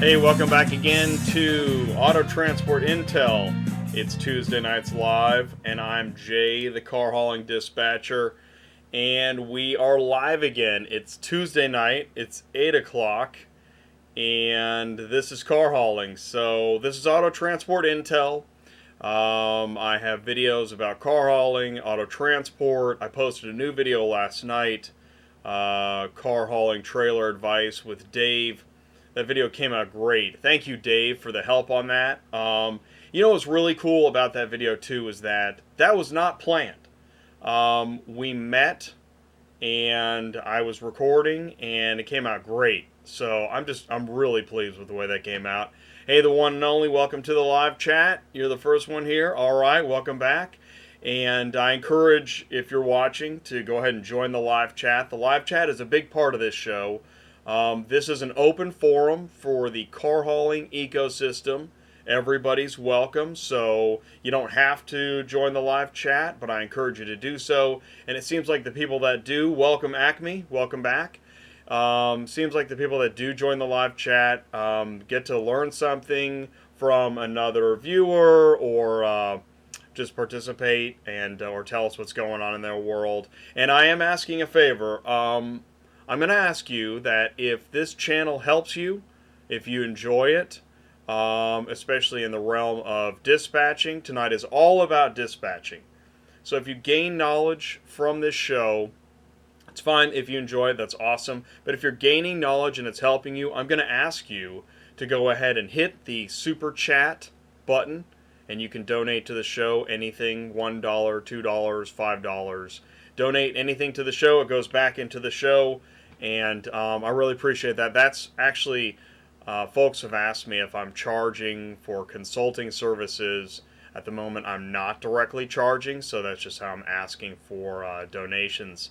Hey, welcome back again to Auto Transport Intel. It's Tuesday Nights Live, and I'm Jay, the car hauling dispatcher, and we are live again. It's Tuesday night, it's 8 o'clock, and this is car hauling. So, this is Auto Transport Intel. I have videos about car hauling, auto transport. I posted a new video last night, car hauling trailer advice with Dave. That video came out great. Thank you, Dave, for the help on that. What's really cool about that video, too, is that was not planned. We met, and I was recording, and it came out great. So I'm really pleased with the way that came out. Hey, the one and only, welcome to the live chat. You're the first one here. All right, welcome back. And I encourage, if you're watching, to go ahead and join the live chat. The live chat is a big part of this show. This is an open forum for the car hauling ecosystem. Everybody's welcome, so you don't have to join the live chat, but I encourage you to do so. And it seems like the people that do, welcome Acme, welcome back. Seems like the people that do join the live chat get to learn something from another viewer, or just participate and or tell us what's going on in their world. And I am asking a favor. I'm going to ask you that if this channel helps you, if you enjoy it, especially in the realm of dispatching, tonight is all about dispatching. So if you gain knowledge from this show, it's fine. If you enjoy it, that's awesome. But if you're gaining knowledge and it's helping you, I'm going to ask you to go ahead and hit the super chat button, and you can donate to the show anything, $1, $2, $5. Donate anything to the show. It goes back into the show. And I really appreciate that. That's actually, folks have asked me if I'm charging for consulting services. At the moment, I'm not directly charging, so that's just how I'm asking for donations.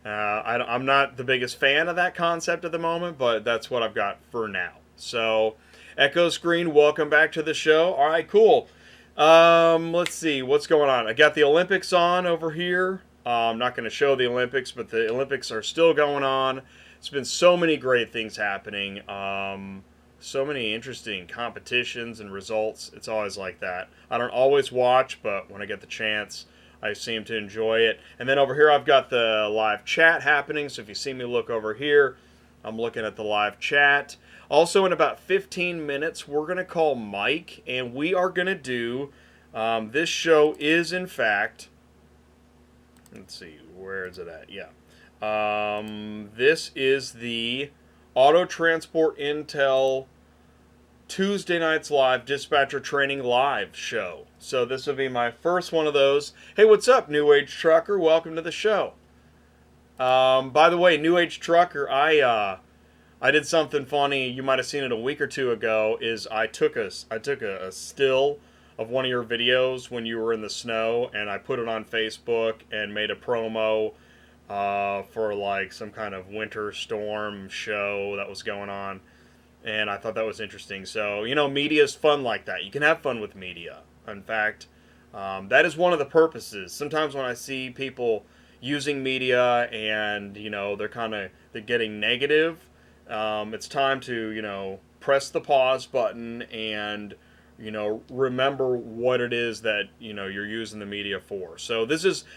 I'm not the biggest fan of that concept at the moment, but that's what I've got for now. So, Echo Screen, welcome back to the show. All right, cool. Let's see, what's going on? I got the Olympics on over here. I'm not going to show the Olympics, but the Olympics are still going on. It's been so many great things happening. So many interesting competitions and results. It's always like that. I don't always watch, but when I get the chance, I seem to enjoy it. And then over here, I've got the live chat happening. So if you see me look over here, I'm looking at the live chat. Also, in about 15 minutes, we're going to call Mike, and we are going to do, this show is, in fact... Let's see, where is it at? Yeah. This is the Auto Transport Intel Tuesday Nights Live Dispatcher Training Live show. So this will be my first one of those. Hey, what's up, New Age Trucker? Welcome to the show. By the way, New Age Trucker, I did something funny. You might have seen it a week or two ago. Is I took a still of one of your videos when you were in the snow, and I put it on Facebook and made a promo for like some kind of winter storm show that was going on, and I thought that was interesting. So, media is fun like that. You can have fun with media. In fact, that is one of the purposes. Sometimes when I see people using media and, they're getting negative, it's time to, press the pause button and remember what it is that, you're using the media for. So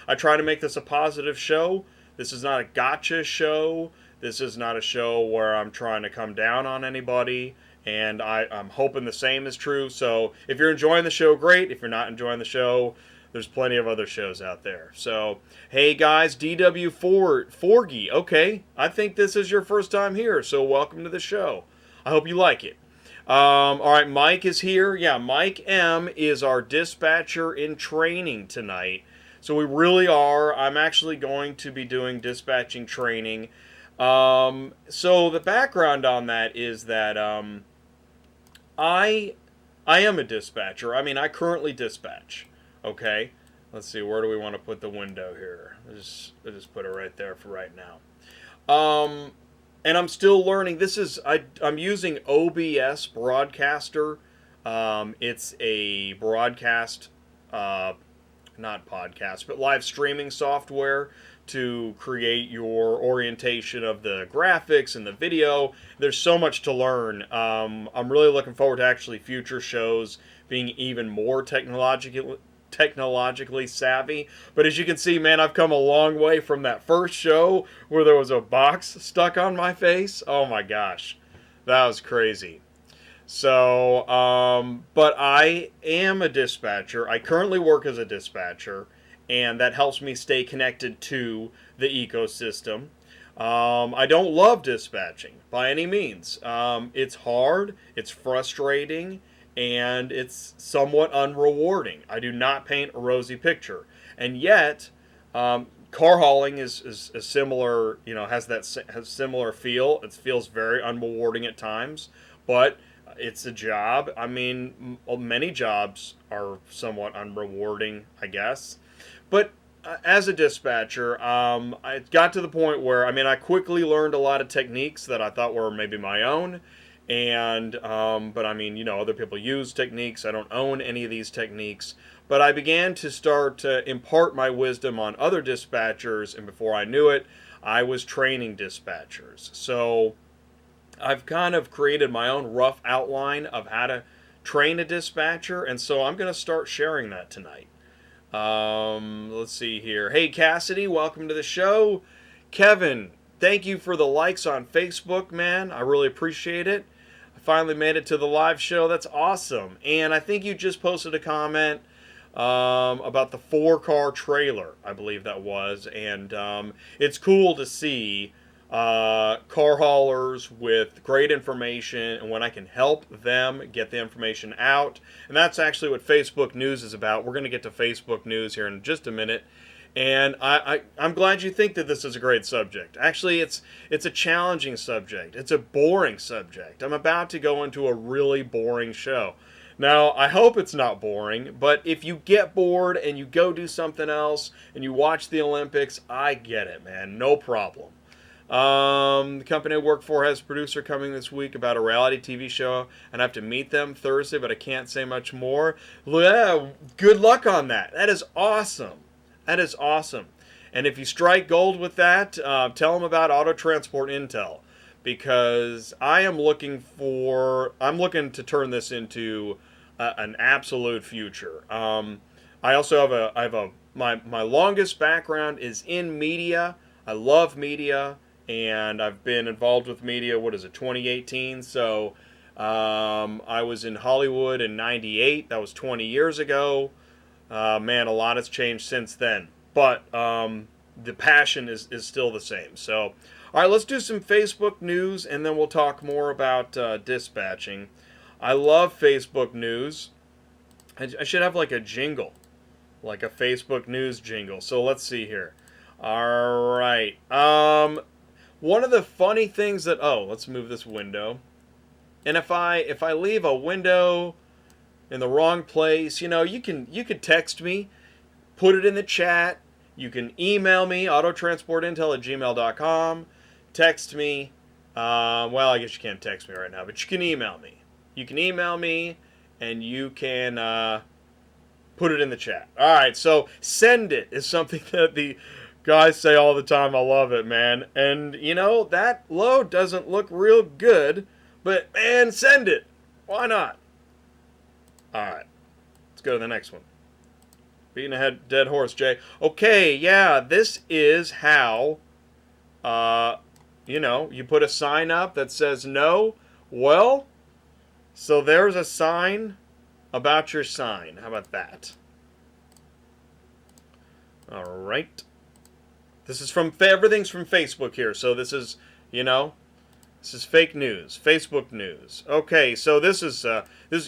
I try to make this a positive show. This is not a gotcha show. This is not a show where I'm trying to come down on anybody. And I'm hoping the same is true. So if you're enjoying the show, great. If you're not enjoying the show, there's plenty of other shows out there. So, hey guys, DW4Forgy. Okay, I think this is your first time here. So welcome to the show. I hope you like it. All right, Mike is here. Yeah, Mike M. is our dispatcher in training tonight. So we really are. I'm actually going to be doing dispatching training. So the background on that is that I am a dispatcher. I mean, I currently dispatch. Okay, let's see. Where do we want to put the window here? I'll just put it right there for right now. And I'm still learning. I'm using OBS Broadcaster. It's a broadcast, not podcast, but live streaming software to create your orientation of the graphics and the video. There's so much to learn. I'm really looking forward to actually future shows being even more technologically savvy. But as you can see, man, I've come a long way from that first show where there was a box stuck on my face. Oh my gosh, that was crazy. So, but I am a dispatcher. I currently work as a dispatcher, and that helps me stay connected to the ecosystem. I don't love dispatching by any means. It's hard, it's frustrating, and it's somewhat unrewarding. I do not paint a rosy picture. And yet, car hauling is similar, has similar feel. It feels very unrewarding at times, but it's a job. I mean, many jobs are somewhat unrewarding, I guess. But as a dispatcher, I got to the point where, I quickly learned a lot of techniques that I thought were maybe my own. And, but other people use techniques. I don't own any of these techniques. But I began to start to impart my wisdom on other dispatchers. And before I knew it, I was training dispatchers. So I've kind of created my own rough outline of how to train a dispatcher, and so I'm going to start sharing that tonight. Let's see here. Hey, Cassidy, welcome to the show. Kevin, thank you for the likes on Facebook, man. I really appreciate it. I finally made it to the live show. That's awesome. And I think you just posted a comment about the 4-car trailer, I believe that was. And it's cool to see car haulers with great information, and when I can help them get the information out. And that's actually what Facebook News is about. We're going to get to Facebook News here in just a minute. And I'm glad you think that this is a great subject. Actually, it's a challenging subject. It's a boring subject. I'm about to go into a really boring show. Now, I hope it's not boring, but if you get bored and you go do something else and you watch the Olympics, I get it, man. No problem. The company I work for has a producer coming this week about a reality TV show, and I have to meet them Thursday, but I can't say much more. Yeah, good luck on that. That is awesome. That is awesome. And if you strike gold with that, tell them about Auto Transport Intel, because I'm looking to turn this into an absolute future. I also have my longest background is in media. I love media. And I've been involved with media, 2018? So I was in Hollywood in '98. That was 20 years ago. Man, a lot has changed since then. But the passion is still the same. So, all right, let's do some Facebook news, and then we'll talk more about dispatching. I love Facebook news. I should have like a jingle, like a Facebook news jingle. So let's see here. All right. One of the funny things that let's move this window. And if I leave a window in the wrong place, you can text me, put it in the chat. You can email me, autotransportintel@gmail.com. Text me. Well, I guess you can't text me right now, but you can email me. You can email me, and you can put it in the chat. All right, so send it is something that the guys say all the time. I love it, man. And, that load doesn't look real good, but, man, send it. Why not? All right. Let's go to the next one. Beating a dead horse, Jay. Okay, yeah, this is how, you put a sign up that says no. Well, so there's a sign about your sign. How about that? All right. This is everything's from Facebook here. So this is, this is fake news, Facebook news. Okay, so this is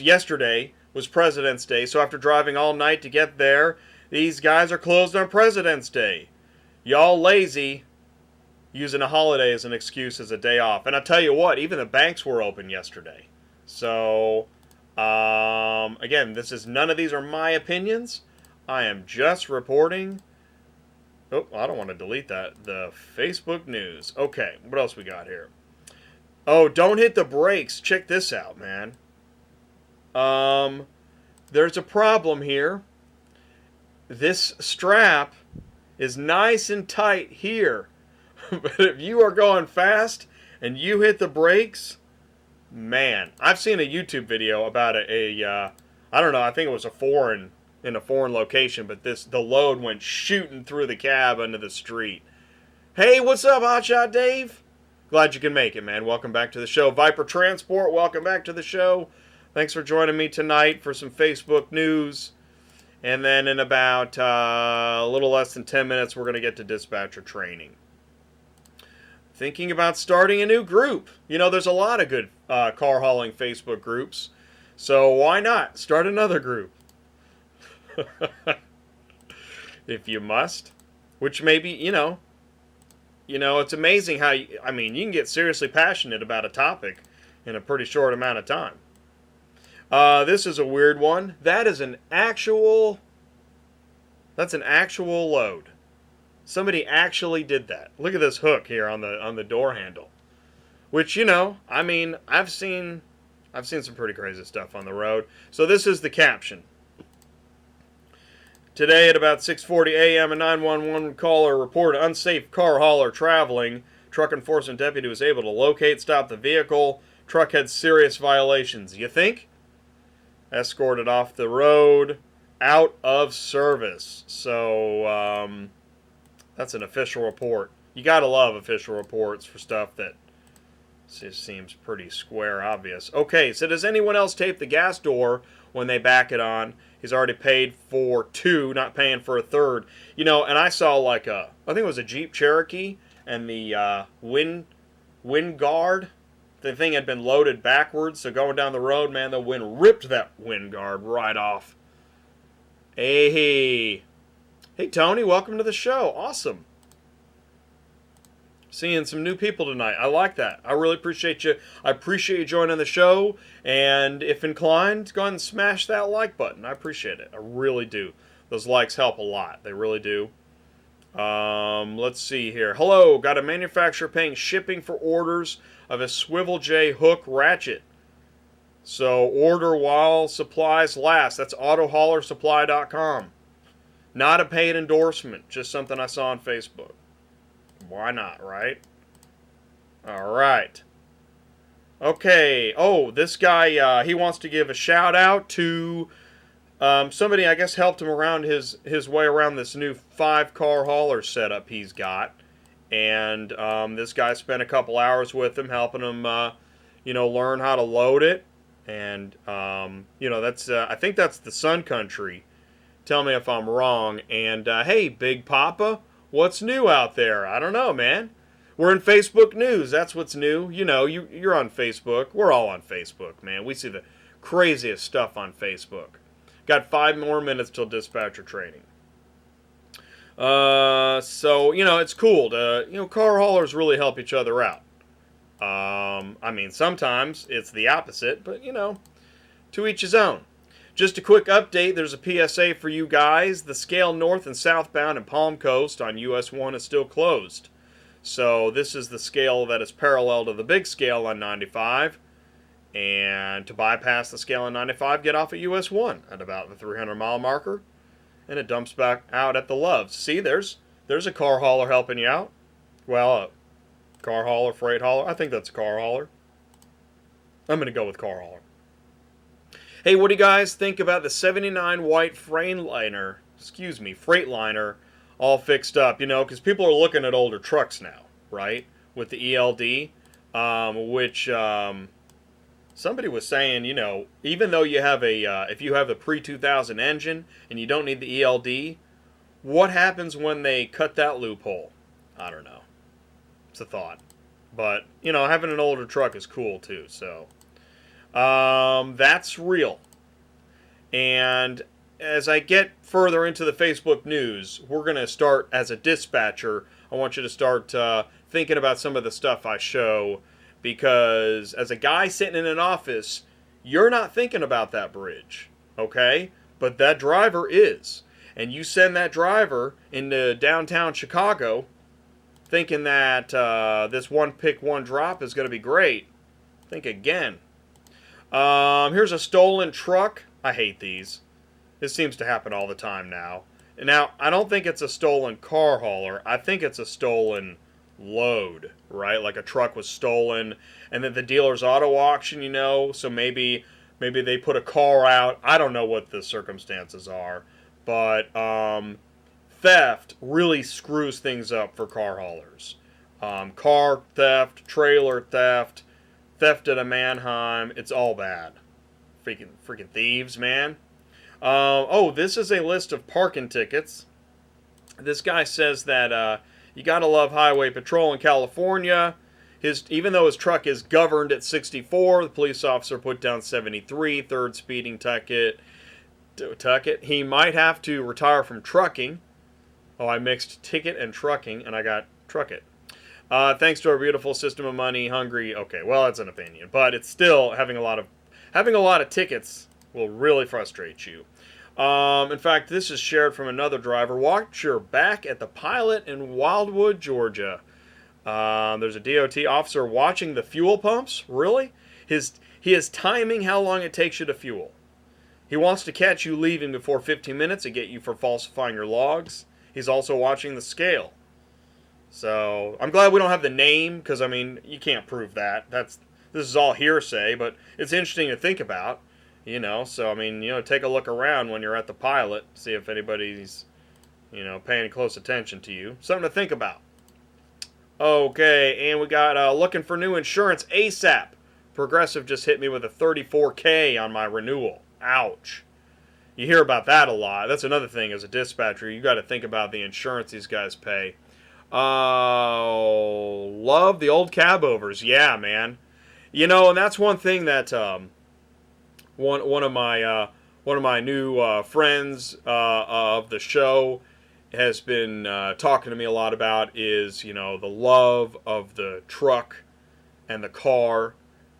yesterday was President's Day. So after driving all night to get there, these guys are closed on President's Day. Y'all lazy, using a holiday as an excuse as a day off. And I tell you what, even the banks were open yesterday. So, again, none of these are my opinions. I am just reporting. Oh, I don't want to delete that. The Facebook news. Okay, what else we got here? Oh, don't hit the brakes. Check this out, man. There's a problem here. This strap is nice and tight here. But if you are going fast and you hit the brakes, man, I've seen a YouTube video about I don't know, I think it was in a foreign location, but the load went shooting through the cab into the street. Hey, what's up, Hotshot Dave? Glad you can make it, man. Welcome back to the show. Viper Transport, welcome back to the show. Thanks for joining me tonight for some Facebook news. And then in about a little less than 10 minutes, we're going to get to dispatcher training. Thinking about starting a new group. You know, there's a lot of good car hauling Facebook groups. So why not start another group? If you must. Which maybe, you know, it's amazing how, you can get seriously passionate about a topic in a pretty short amount of time. This is a weird one. That's an actual load. Somebody actually did that. Look at this hook here on the door handle. Which, I've seen some pretty crazy stuff on the road. So this is the caption. Today at about 6:40 a.m., a 911 caller reported unsafe car hauler traveling. Truck enforcement deputy was able to locate, stop the vehicle. Truck had serious violations. You think? Escorted off the road, out of service. So, that's an official report. You gotta love official reports for stuff that just seems pretty square obvious. Okay, so does anyone else tape the gas door when they back it on? He's already paid for 2, not paying for a 3rd. And I saw I think it was a Jeep Cherokee, and the wind guard, the thing had been loaded backwards, so going down the road, man, the wind ripped that wind guard right off. Hey, Tony, welcome to the show. Awesome. Seeing some new people tonight. I like that. I really appreciate you. I appreciate you joining the show. And if inclined, go ahead and smash that like button. I appreciate it. I really do. Those likes help a lot. They really do. Let's see here. Hello. Got a manufacturer paying shipping for orders of a Swivel J hook ratchet. So order while supplies last. That's autohaulersupply.com. Not a paid endorsement. Just something I saw on Facebook. Why not, right? All right. Okay. Oh, this guy, he wants to give a shout out to somebody, I guess, helped him around his way around this new 5-car hauler setup he's got. And this guy spent a couple hours with him, helping him, learn how to load it. And, that's I think that's the Sun Country. Tell me if I'm wrong. And, hey, Big Papa. What's new out there? I don't know, man. We're in Facebook news. That's what's new. You're on Facebook. We're all on Facebook, man. We see the craziest stuff on Facebook. Got 5 more minutes till dispatcher training. So, it's cool to, car haulers really help each other out. Sometimes it's the opposite, but, to each his own. Just a quick update, there's a PSA for you guys. The scale north and southbound in Palm Coast on US 1 is still closed. So this is the scale that is parallel to the big scale on 95. And to bypass the scale on 95, get off at US 1 at about the 300-mile marker. And it dumps back out at the Loves. See, there's a car hauler helping you out. Well, a car hauler, freight hauler. I think that's a car hauler. I'm going to go with car hauler. Hey, what do you guys think about the 79 white Freightliner, all fixed up? Because people are looking at older trucks now, right? With the ELD, which somebody was saying, even though you have if you have a pre-2000 engine and you don't need the ELD, what happens when they cut that loophole? I don't know. It's a thought. But, having an older truck is cool too, so... that's real. And as I get further into the Facebook news, we're going to start, as a dispatcher, I want you to start thinking about some of the stuff I show, because as a guy sitting in an office, you're not thinking about that bridge, okay? But that driver is. And you send that driver into downtown Chicago thinking that this one pick, one drop is going to be great. Think again. Here's a stolen truck. I hate these. This seems to happen all the time now. Now, I don't think it's a stolen car hauler. I think it's a stolen load, right? Like a truck was stolen, and then the dealer's auto auction, so maybe they put a car out. I don't know what the circumstances are, but theft really screws things up for car haulers. Car theft, trailer theft, theft at a Mannheim, it's all bad. Freaking thieves, man. Oh, this is a list of parking tickets. This guy says that you gotta love highway patrol in California. Even though his truck is governed at 64, the police officer put down 73, third speeding ticket. He might have to retire from trucking. Oh, I mixed ticket and trucking, and I got truck it. Thanks to our beautiful system of money, hungry. Okay, well, that's an opinion, but it's still having a lot of tickets will really frustrate you. In fact, this is shared from another driver. Watch your back at the Pilot in Wildwood, Georgia. There's a DOT officer watching the fuel pumps. Really? He is timing how long it takes you to fuel. He wants to catch you leaving before 15 minutes and get you for falsifying your logs. He's also watching the scale. So I'm glad we don't have the name, because I mean you can't prove that. This is all hearsay, but it's interesting to think about. So I mean, take a look around when you're at the Pilot, see if anybody's, paying close attention to you. Something to think about. Okay, and we got looking for new insurance ASAP. Progressive just hit me with a $34K on my renewal. Ouch. You hear about that a lot. That's another thing as a dispatcher. You got to think about the insurance these guys pay. Love the old cab overs. Yeah, man. And that's one thing that one of my new friends of the show has been talking to me a lot about is the love of the truck and the car.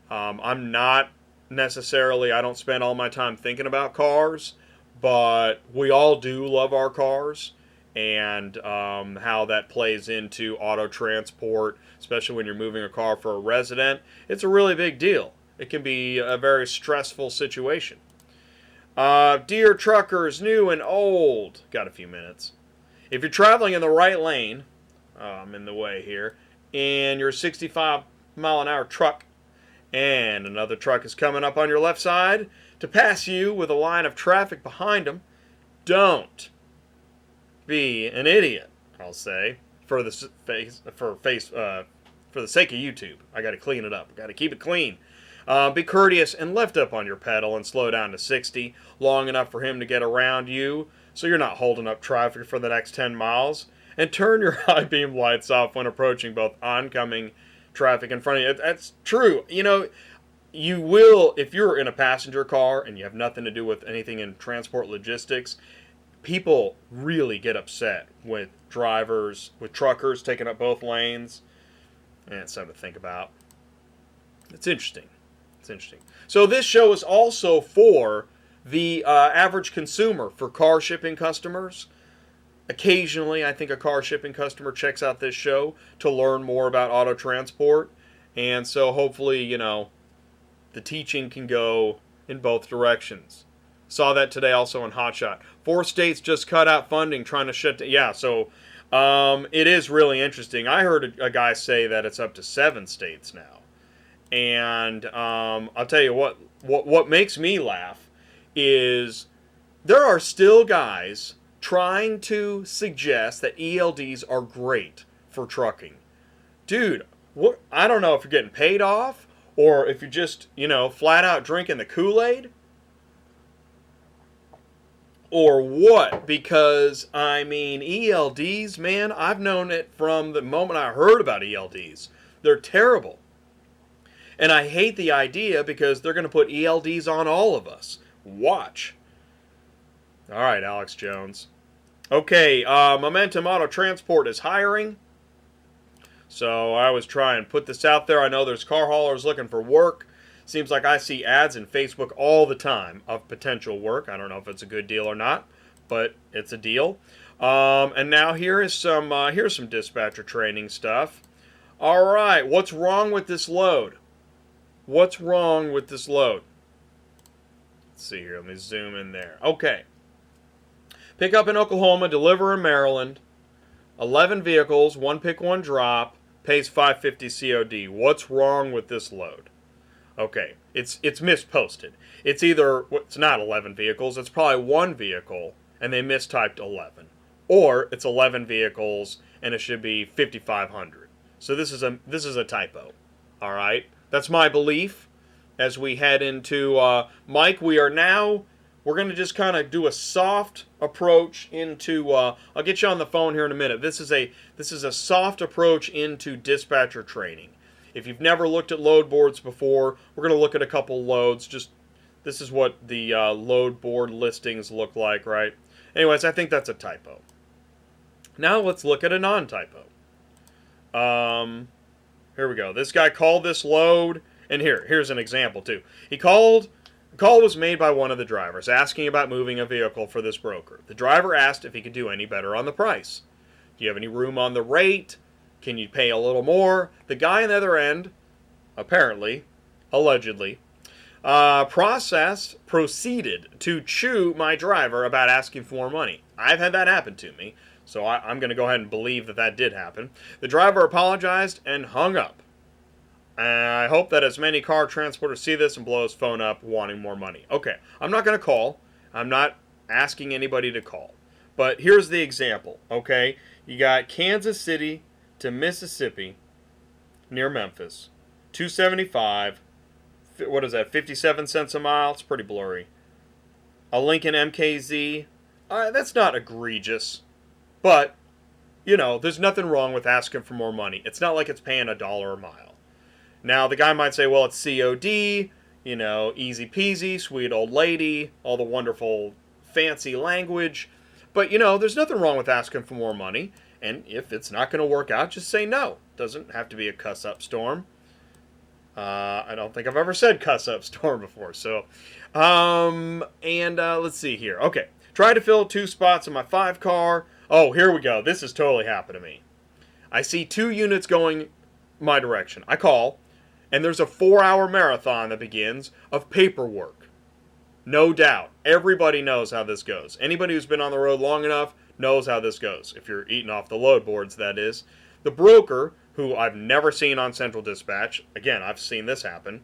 I'm not necessarily, I don't spend all my time thinking about cars, but we all do love our cars, and how that plays into auto transport, especially when you're moving a car for a resident. It's a really big deal. It can be a very stressful situation. Dear truckers, new and old. Got a few minutes. If you're traveling in the right lane, I'm in the way here, and you're a 65 mile an hour truck, and another truck is coming up on your left side to pass you with a line of traffic behind them, don't be an idiot, I'll say, for the sake of YouTube. I got to clean it up. I got to keep it clean. Be courteous and lift up on your pedal and slow down to 60, long enough for him to get around you, so you're not holding up traffic for the next 10 miles. And turn your high beam lights off when approaching both oncoming traffic in front of you. That's true. You will, if you're in a passenger car and you have nothing to do with anything in transport logistics, people really get upset with truckers taking up both lanes. And it's something to think about. It's interesting. So this show is also for the average consumer, for car shipping customers. Occasionally, I think a car shipping customer checks out this show to learn more about auto transport. And so hopefully, the teaching can go in both directions. Saw that today also in Hotshot. 4 states just cut out funding trying to shut down. Yeah, so it is really interesting. I heard a guy say that it's up to 7 states now. And I'll tell you what makes me laugh is there are still guys trying to suggest that ELDs are great for trucking. Dude, I don't know if you're getting paid off or if you're just, flat out drinking the Kool-Aid or what, because, ELDs, man, I've known it from the moment I heard about ELDs. They're terrible. And I hate the idea because they're going to put ELDs on all of us. Watch. All right, Alex Jones. Okay, Momentum Auto Transport is hiring. So I was trying to put this out there. I know there's car haulers looking for work. Seems like I see ads in Facebook all the time of potential work. I don't know if it's a good deal or not, but it's a deal. And now here's some dispatcher training stuff. All right, what's wrong with this load? What's wrong with this load? Let's see here. Let me zoom in there. Okay. Pick up in Oklahoma, deliver in Maryland. 11 vehicles, one pick, one drop, pays $550 COD. What's wrong with this load? Okay, it's misposted. It's either, it's not 11 vehicles, it's probably one vehicle, and they mistyped 11. Or it's 11 vehicles, and it should be 5,500. So this is a typo. All right, that's my belief. As we head into Mike, we're going to just kind of do a soft approach into. I'll get you on the phone here in a minute. This is a soft approach into dispatcher training. If you've never looked at load boards before, we're going to look at a couple loads. Just this is what the load board listings look like, right? Anyways, I think that's a typo. Now let's look at a non-typo. Here we go. This guy called this load, and here's an example too. The call was made by one of the drivers asking about moving a vehicle for this broker. The driver asked if he could do any better on the price. Do you have any room on the rate? Can you pay a little more? The guy on the other end, apparently, allegedly, proceeded to chew my driver about asking for more money. I've had that happen to me, so I'm going to go ahead and believe that did happen. The driver apologized and hung up. I hope that as many car transporters see this and blow his phone up wanting more money. Okay, I'm not going to call. I'm not asking anybody to call. But here's the example, okay? You got Kansas City to Mississippi, near Memphis, 275. What is that, 57 cents a mile? It's pretty blurry. A Lincoln MKZ. That's not egregious. But, there's nothing wrong with asking for more money. It's not like it's paying $1 a mile. Now, the guy might say, well, it's COD, easy peasy, sweet old lady, all the wonderful fancy language. But, there's nothing wrong with asking for more money. And if it's not going to work out, just say no. Doesn't have to be a cuss-up storm. I don't think I've ever said cuss-up storm before. So, let's see here. Okay, try to fill 2 spots in my 5 car. Oh, here we go. This has totally happened to me. I see 2 units going my direction. I call, and there's a 4-hour marathon that begins of paperwork. No doubt. Everybody knows how this goes. Anybody who's been on the road long enough knows how this goes. If you're eating off the load boards, that is. The broker, who I've never seen on Central Dispatch, again, I've seen this happen,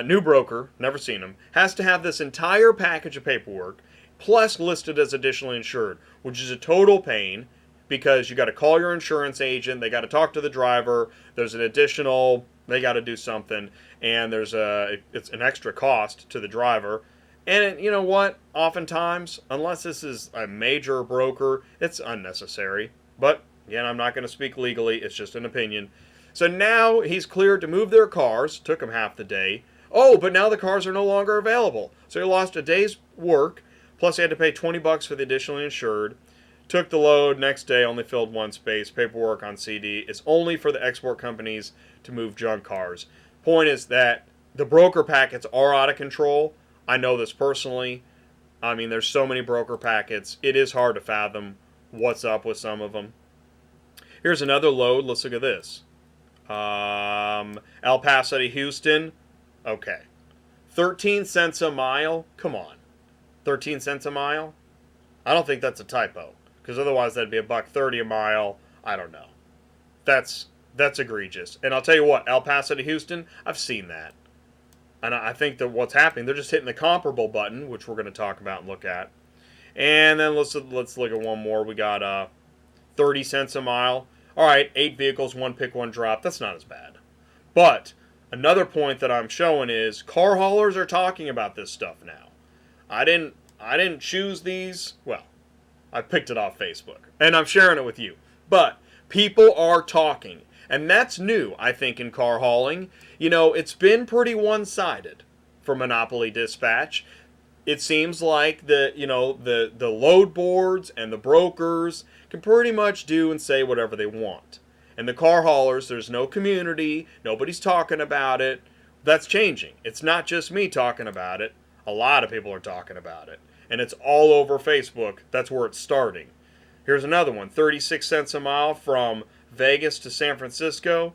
new broker, never seen him, has to have this entire package of paperwork, plus listed as additionally insured, which is a total pain, because you got to call your insurance agent, they got to talk to the driver, there's an additional, they got to do something, and it's an extra cost to the driver. And you know what? Oftentimes, unless this is a major broker, it's unnecessary. But again, I'm not going to speak legally, it's just an opinion. So now he's cleared to move their cars, took him half the day. Oh, but now the cars are no longer available. So he lost a day's work, plus he had to pay $20 for the additionally insured. Took the load, next day only filled 1 space. Paperwork on CD. It's only for the export companies to move junk cars. Point is that the broker packets are out of control. I know this personally. I mean, there's so many broker packets. It is hard to fathom what's up with some of them. Here's another load. Let's look at this. El Paso to Houston. Okay. 13 cents a mile? Come on. 13 cents a mile? I don't think that's a typo. Because otherwise that'd be $1.30 a mile. I don't know. That's egregious. And I'll tell you what, El Paso to Houston, I've seen that. And I think that what's happening, they're just hitting the comparable button, which we're going to talk about and look at. And then let's look at one more. We got 30 cents a mile. All right, 8 vehicles, 1 pick, 1 drop. That's not as bad. But another point that I'm showing is car haulers are talking about this stuff now. I didn't choose these. Well, I picked it off Facebook, and I'm sharing it with you. But people are talking, and that's new, I think, in car hauling. It's been pretty one-sided for monopoly dispatch. It seems like the load boards and the brokers can pretty much do and say whatever they want. And the car haulers, there's no community, nobody's talking about it. That's changing. It's not just me talking about it. A lot of people are talking about it. And it's all over Facebook. That's where it's starting. Here's another one. 36 cents a mile from Vegas to San Francisco.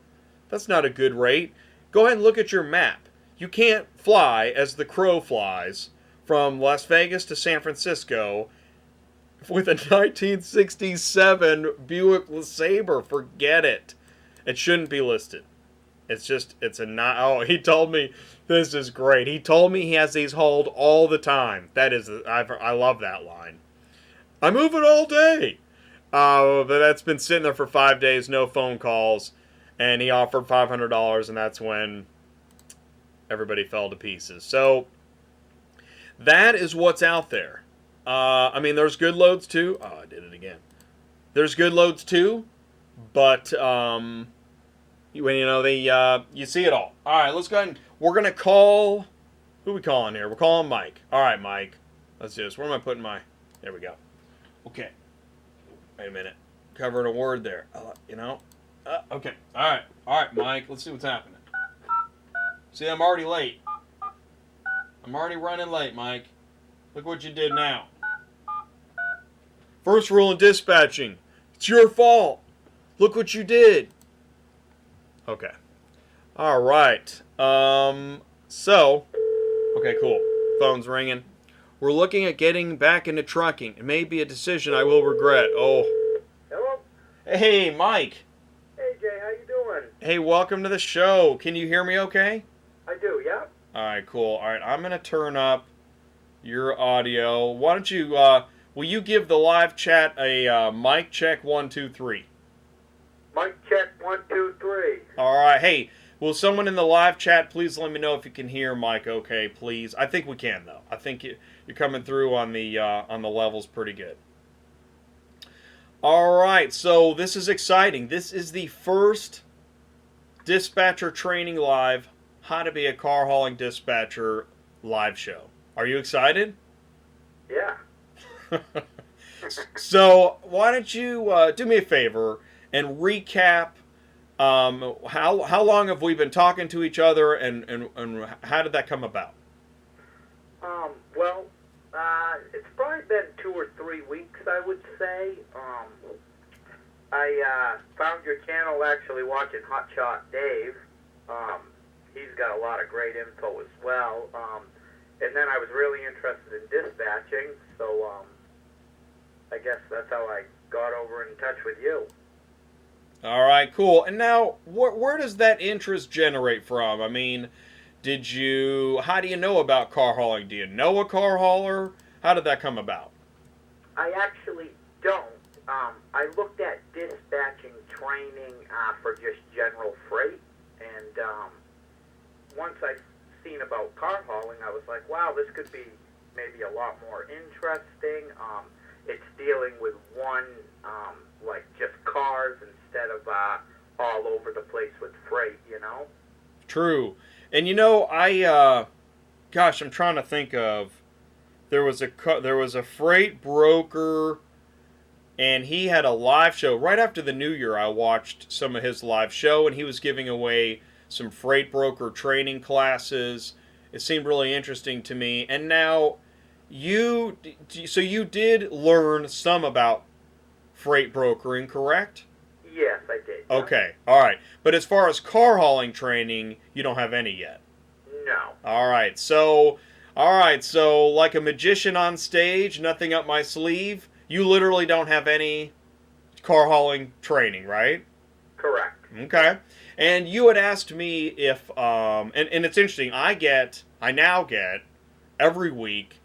That's not a good rate. Go ahead and look at your map. You can't fly as the crow flies from Las Vegas to San Francisco with a 1967 Buick LeSabre. Forget it. It shouldn't be listed. It's a not. Oh, he told me this is great. He told me he has these hauled all the time. I love that line. I move it all day. But that's been sitting there for 5 days, no phone calls, and he offered $500, and that's when everybody fell to pieces. So that is what's out there. I mean, there's good loads too. Oh, I did it again. There's good loads too, but you see it all. All right, let's go ahead and we're gonna call. Who are we calling here? We're calling Mike. All right, Mike. Let's do this. Where am I putting my? There we go. Okay. Wait a minute. Covering a word there. Okay. All right, Mike. Let's see what's happening. See, I'm already late. I'm already running late, Mike. Look what you did now. First rule in dispatching. It's your fault. Look what you did. Okay. All right. Okay, cool. Phone's ringing. We're looking at getting back into trucking. It may be a decision I will regret. Oh. Hello? Hey, Mike. Hey, Jay. How you doing? Hey, welcome to the show. Can you hear me okay? I do, yeah. All right, cool. All right, I'm going to turn up your audio. Why don't you, will you give the live chat a mic check 1, 2, 3? Mic check 1, 2, 3. All right. Hey, will someone in the live chat please let me know if you can hear Mike okay, please? I think we can, though. I think you're coming through on the levels pretty good. All right, so this is exciting. This is the first dispatcher training live, how to be a car hauling dispatcher live show. Are you excited? Yeah. So why don't you do me a favor and recap how long have we been talking to each other and how did that come about? Well, it's probably been 2 or 3 weeks, I would say. I found your channel actually watching Hotshot Dave. He's got a lot of great info as well. And then I was really interested in dispatching, so I guess that's how I got over in touch with you. All right, cool. And now, where does that interest generate from? I mean, how do you know about car hauling? Do you know a car hauler? How did that come about? I actually don't. I looked at dispatching training for just general freight, and once I seen about car hauling, I was like, wow, this could be maybe a lot more interesting. It's dealing with one, like just cars instead of all over the place with freight, you know? True. And I'm trying to think of, there was a freight broker, and he had a live show right after the new year. I watched some of his live show, and he was giving away some freight broker training classes. It seemed really interesting to me. And now you did learn some about freight brokering, correct? Yes, I did. Yeah. Okay, all right. But as far as car hauling training, you don't have any yet. No. All right. So like a magician on stage, nothing up my sleeve. You literally don't have any car hauling training, right? Correct. Okay. And you had asked me if, and it's interesting, I now get every week,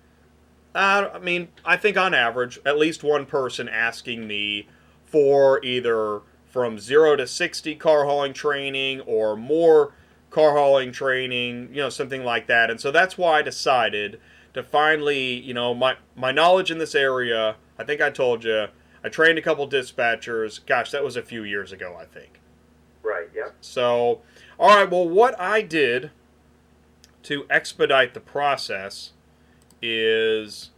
I think on average, at least one person asking me for either from 0 to 60 car hauling training or more car hauling training, something like that. And so that's why I decided to finally, my knowledge in this area, I think I told you, I trained a couple dispatchers. Gosh, that was a few years ago, I think. Right, yeah. So, all right, well, what I did to expedite the process is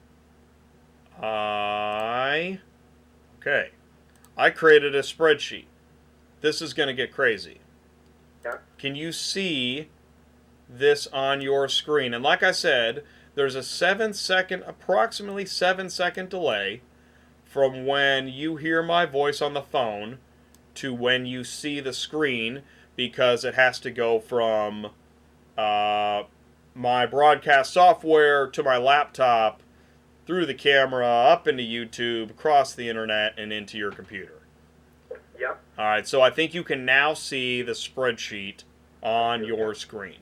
I created a spreadsheet. This is going to get crazy. Yeah. Can you see this on your screen? And like I said, there's a approximately 7-second delay from when you hear my voice on the phone to when you see the screen, because it has to go from my broadcast software to my laptop through the camera, up into YouTube, across the internet, and into your computer. Yep. All right, so I think you can now see the spreadsheet on your screen.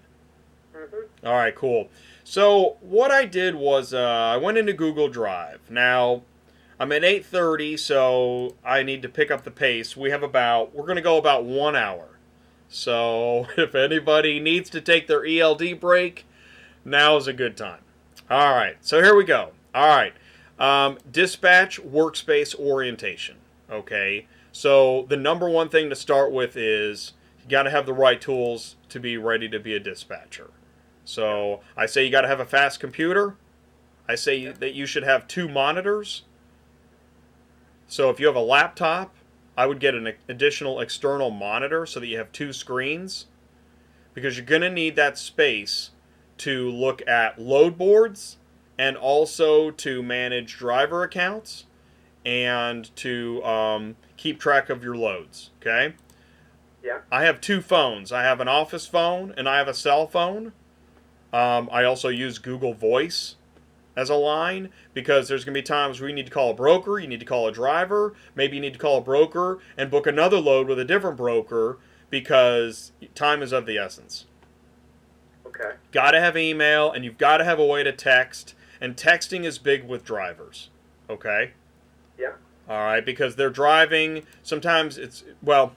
Mm-hmm. All right, cool. So what I did was I went into Google Drive. Now I'm at 8:30, so I need to pick up the pace. We're going to go about 1 hour. So if anybody needs to take their ELD break, now is a good time. All right, so here we go. All right, dispatch workspace orientation. Okay, so the number one thing to start with is you got to have the right tools to be ready to be a dispatcher. So I say you got to have a fast computer. I say that you should have 2 monitors. So if you have a laptop, I would get an additional external monitor so that you have 2 screens, because you're going to need that space to look at load boards and also to manage driver accounts and to keep track of your loads. Okay? Yeah. I have 2 phones. I have an office phone and I have a cell phone. I also use Google Voice as a line, because there's going to be times where you need to call a broker, you need to call a driver, maybe you need to call a broker and book another load with a different broker, because time is of the essence. Okay. Got to have email, and you've got to have a way to text, and texting is big with drivers. Okay? Yeah. All right, because they're driving, sometimes well,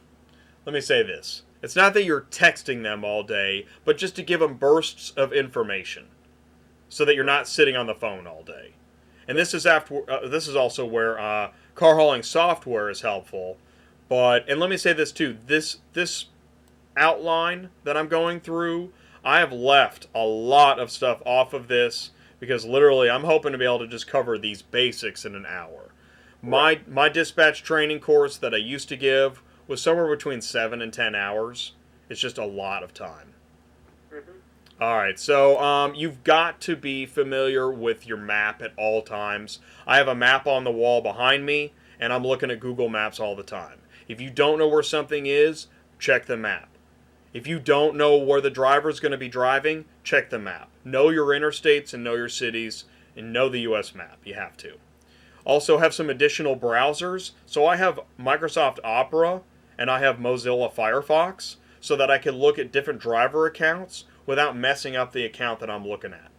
let me say this. It's not that you're texting them all day, but just to give them bursts of information, so that you're not sitting on the phone all day. And this is also where car hauling software is helpful. And let me say this too. This outline that I'm going through, I have left a lot of stuff off of this, because literally I'm hoping to be able to just cover these basics in an hour. My dispatch training course that I used to give was somewhere between 7 and 10 hours. It's just a lot of time. All right, so you've got to be familiar with your map at all times. I have a map on the wall behind me, and I'm looking at Google Maps all the time. If you don't know where something is, check the map. If you don't know where the driver's going to be driving, check the map. Know your interstates and know your cities, and know the U.S. map. You have to. Also have some additional browsers. So I have Microsoft Opera, and I have Mozilla Firefox, so that I can look at different driver accounts without messing up the account that I'm looking at.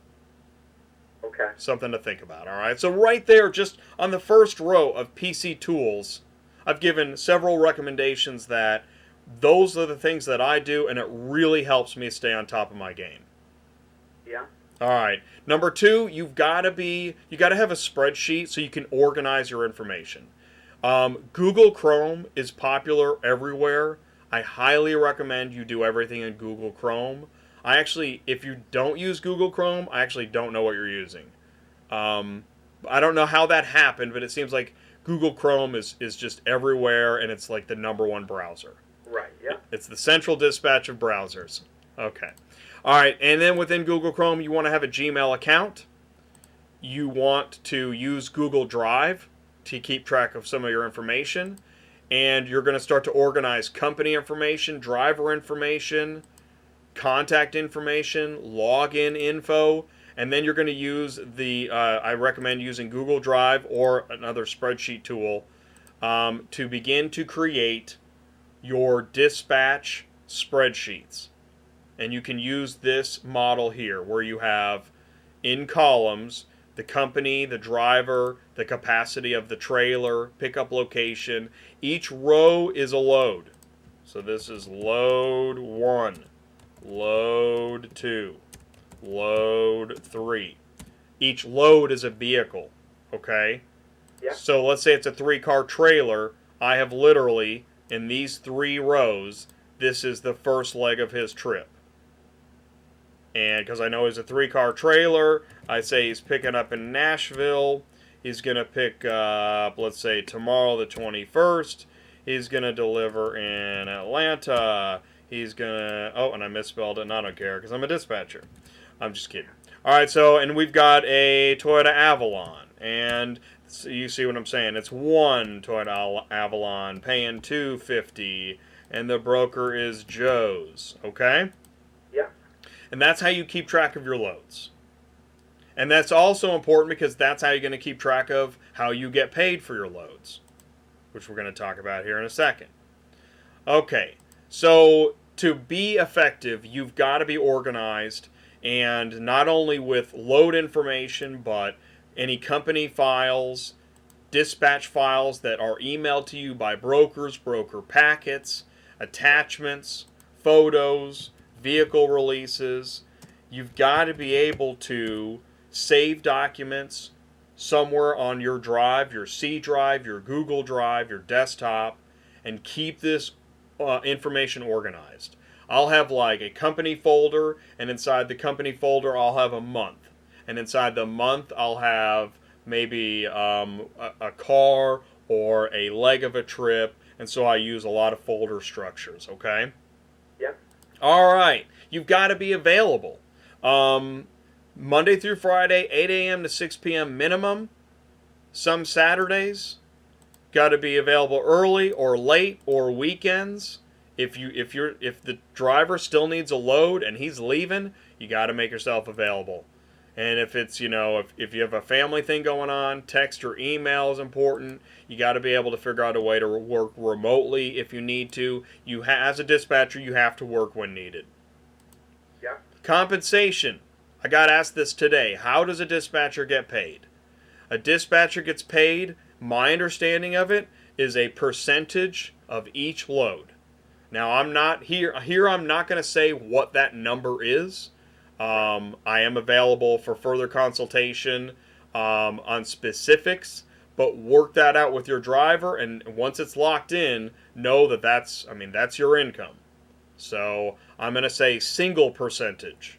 Okay. Something to think about, all right? So right there, just on the first row of PC tools, I've given several recommendations that those are the things that I do, and it really helps me stay on top of my game. Yeah. All right. Number 2, you got to have a spreadsheet so you can organize your information. Google Chrome is popular everywhere. I highly recommend you do everything in Google Chrome. If you don't use Google Chrome, I actually don't know what you're using. I don't know how that happened, but it seems like Google Chrome is just everywhere, and it's like the number 1 browser. Right, yeah. It's the central dispatch of browsers. Okay. All right, and then within Google Chrome, you want to have a Gmail account. You want to use Google Drive to keep track of some of your information. And you're going to start to organize company information, driver information, contact information, login info, and then you're going to use I recommend using Google Drive or another spreadsheet tool to begin to create your dispatch spreadsheets. And you can use this model here, where you have in columns the company, the driver, the capacity of the trailer, pickup location. Each row is a load. So this is load 1. Load 2, load 3. Each load is a vehicle, okay? Yeah. So let's say it's a 3-car trailer. I have literally, in these 3 rows, this is the first leg of his trip. And because I know he's a 3-car trailer, I say he's picking up in Nashville. He's going to pick up, let's say, tomorrow the 21st. He's going to deliver in Atlanta. He's gonna, and I misspelled it, and I don't care, because I'm a dispatcher. I'm just kidding. Alright, and we've got a Toyota Avalon, and so you see what I'm saying. It's 1 Toyota Avalon, paying $250, and the broker is Joe's, okay? Yeah. And that's how you keep track of your loads. And that's also important because that's how you're going to keep track of how you get paid for your loads, which we're going to talk about here in a second. Okay, so to be effective, you've got to be organized, and not only with load information, but any company files, dispatch files that are emailed to you by brokers, broker packets, attachments, photos, vehicle releases. You've got to be able to save documents somewhere on your drive, your C drive, your Google Drive, your desktop, and keep this information organized. I'll have like a company folder, and inside the company folder, I'll have a month. And inside the month, I'll have maybe a car or a leg of a trip. And so I use a lot of folder structures, okay? Yep. All right. You've got to be available. Monday through Friday, 8 a.m. to 6 p.m. minimum. Some Saturdays, got to be available early or late or weekends. If the driver still needs a load and he's leaving, you got to make yourself available. And if it's, if you have a family thing going on, text or email is important. You got to be able to figure out a way to work remotely if you need to. As a dispatcher, you have to work when needed. Yeah. Compensation. I got asked this today. How does a dispatcher get paid? A dispatcher gets paid, my understanding of it, is a percentage of each load. Now, I'm not here. I'm not going to say what that number is. I am available for further consultation on specifics, but work that out with your driver, and once it's locked in, know that that's your income. So I'm going to say single percentage.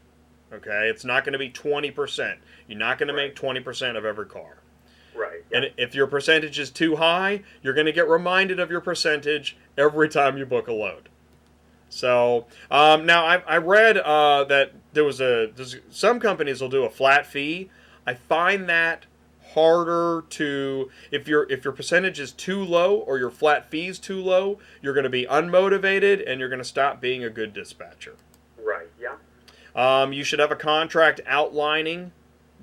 Okay, it's not going to be 20%. You're not going to make 20% of every car. Right. And if your percentage is too high, you're going to get reminded of your percentage every time you book a load. So now I read that there's some companies will do a flat fee. I find that harder to if your percentage is too low or your flat fee is too low, you're going to be unmotivated and you're going to stop being a good dispatcher. Right. Yeah. You should have a contract outlining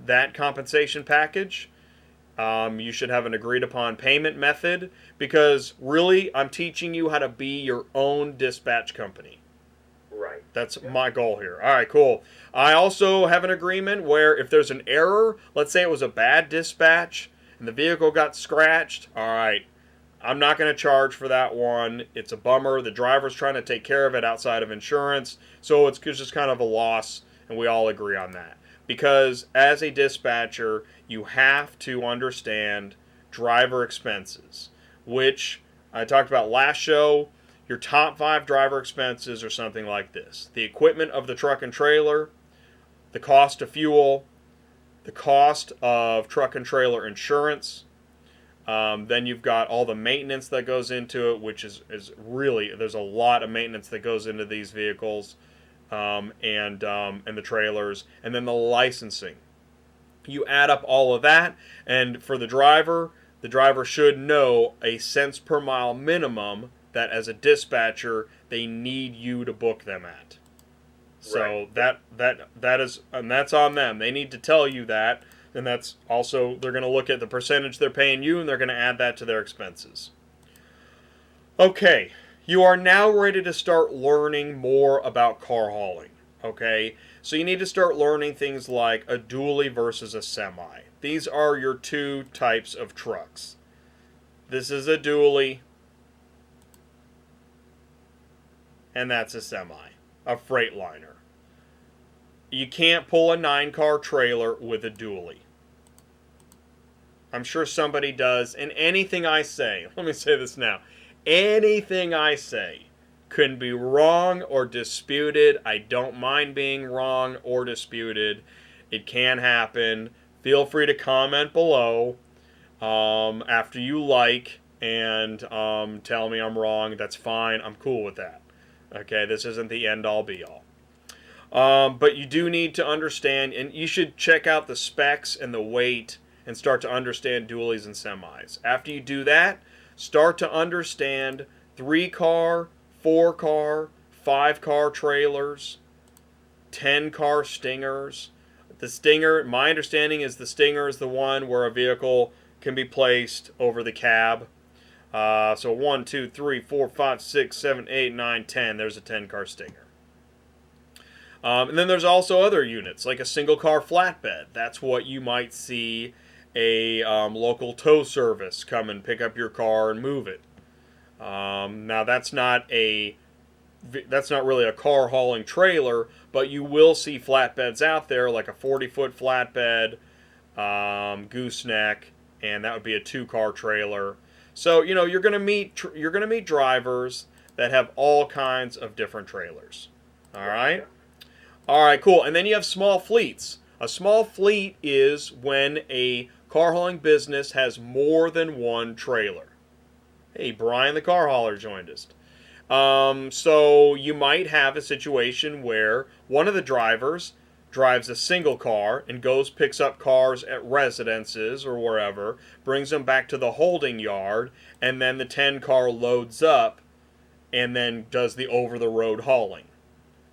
that compensation package. You should have an agreed upon payment method because really I'm teaching you how to be your own dispatch company. Right. That's my goal here. All right, cool. I also have an agreement where if there's an error, let's say it was a bad dispatch and the vehicle got scratched, all right, I'm not going to charge for that one. It's a bummer. The driver's trying to take care of it outside of insurance, so it's just kind of a loss, and we all agree on that. Because as a dispatcher, you have to understand driver expenses, which I talked about last show. Your top 5 driver expenses are something like this: the equipment of the truck and trailer, the cost of fuel, the cost of truck and trailer insurance. Then you've got all the maintenance that goes into it, which is really, there's a lot of maintenance that goes into these vehicles. And the trailers, and then the licensing. You add up all of that, and for the driver should know a cents per mile minimum that as a dispatcher they need you to book them at. So right. that is, and that's on them. They need to tell you that, and that's also, they're going to look at the percentage they're paying you, and they're going to add that to their expenses. Okay. You are now ready to start learning more about car hauling, okay? So you need to start learning things like a dually versus a semi. These are your two types of trucks. This is a dually, and that's a semi, a Freightliner. You can't pull a 9-car trailer with a dually. I'm sure somebody does, and anything I say, let me say this now, anything I say can be wrong or disputed. I don't mind being wrong or disputed. It can happen. Feel free to comment below after you like and tell me I'm wrong. That's fine. I'm cool with that. Okay, this isn't the end-all be-all. But you do need to understand, and you should check out the specs and the weight and start to understand dualies and semis. After you do that, start to understand 3-car, 4-car, 5-car trailers, 10-car stingers. The Stinger, my understanding is the Stinger is the one where a vehicle can be placed over the cab. So 1, 2, 3, 4, 5, 6, 7, 8, 9, 10. There's a 10-car Stinger. And then there's also other units, like a single-car flatbed. That's what you might see a local tow service come and pick up your car and move it. Now that's not really a car hauling trailer, but you will see flatbeds out there, like a 40-foot flatbed, gooseneck, and that would be a 2-car trailer. So you're gonna meet drivers that have all kinds of different trailers. All right. All right, cool. And then you have small fleets. A small fleet is when a car hauling business has more than one trailer. Hey, Brian the car hauler joined us. So you might have a situation where one of the drivers drives a single car and picks up cars at residences or wherever, brings them back to the holding yard, and then the 10-car loads up and then does the over-the-road hauling.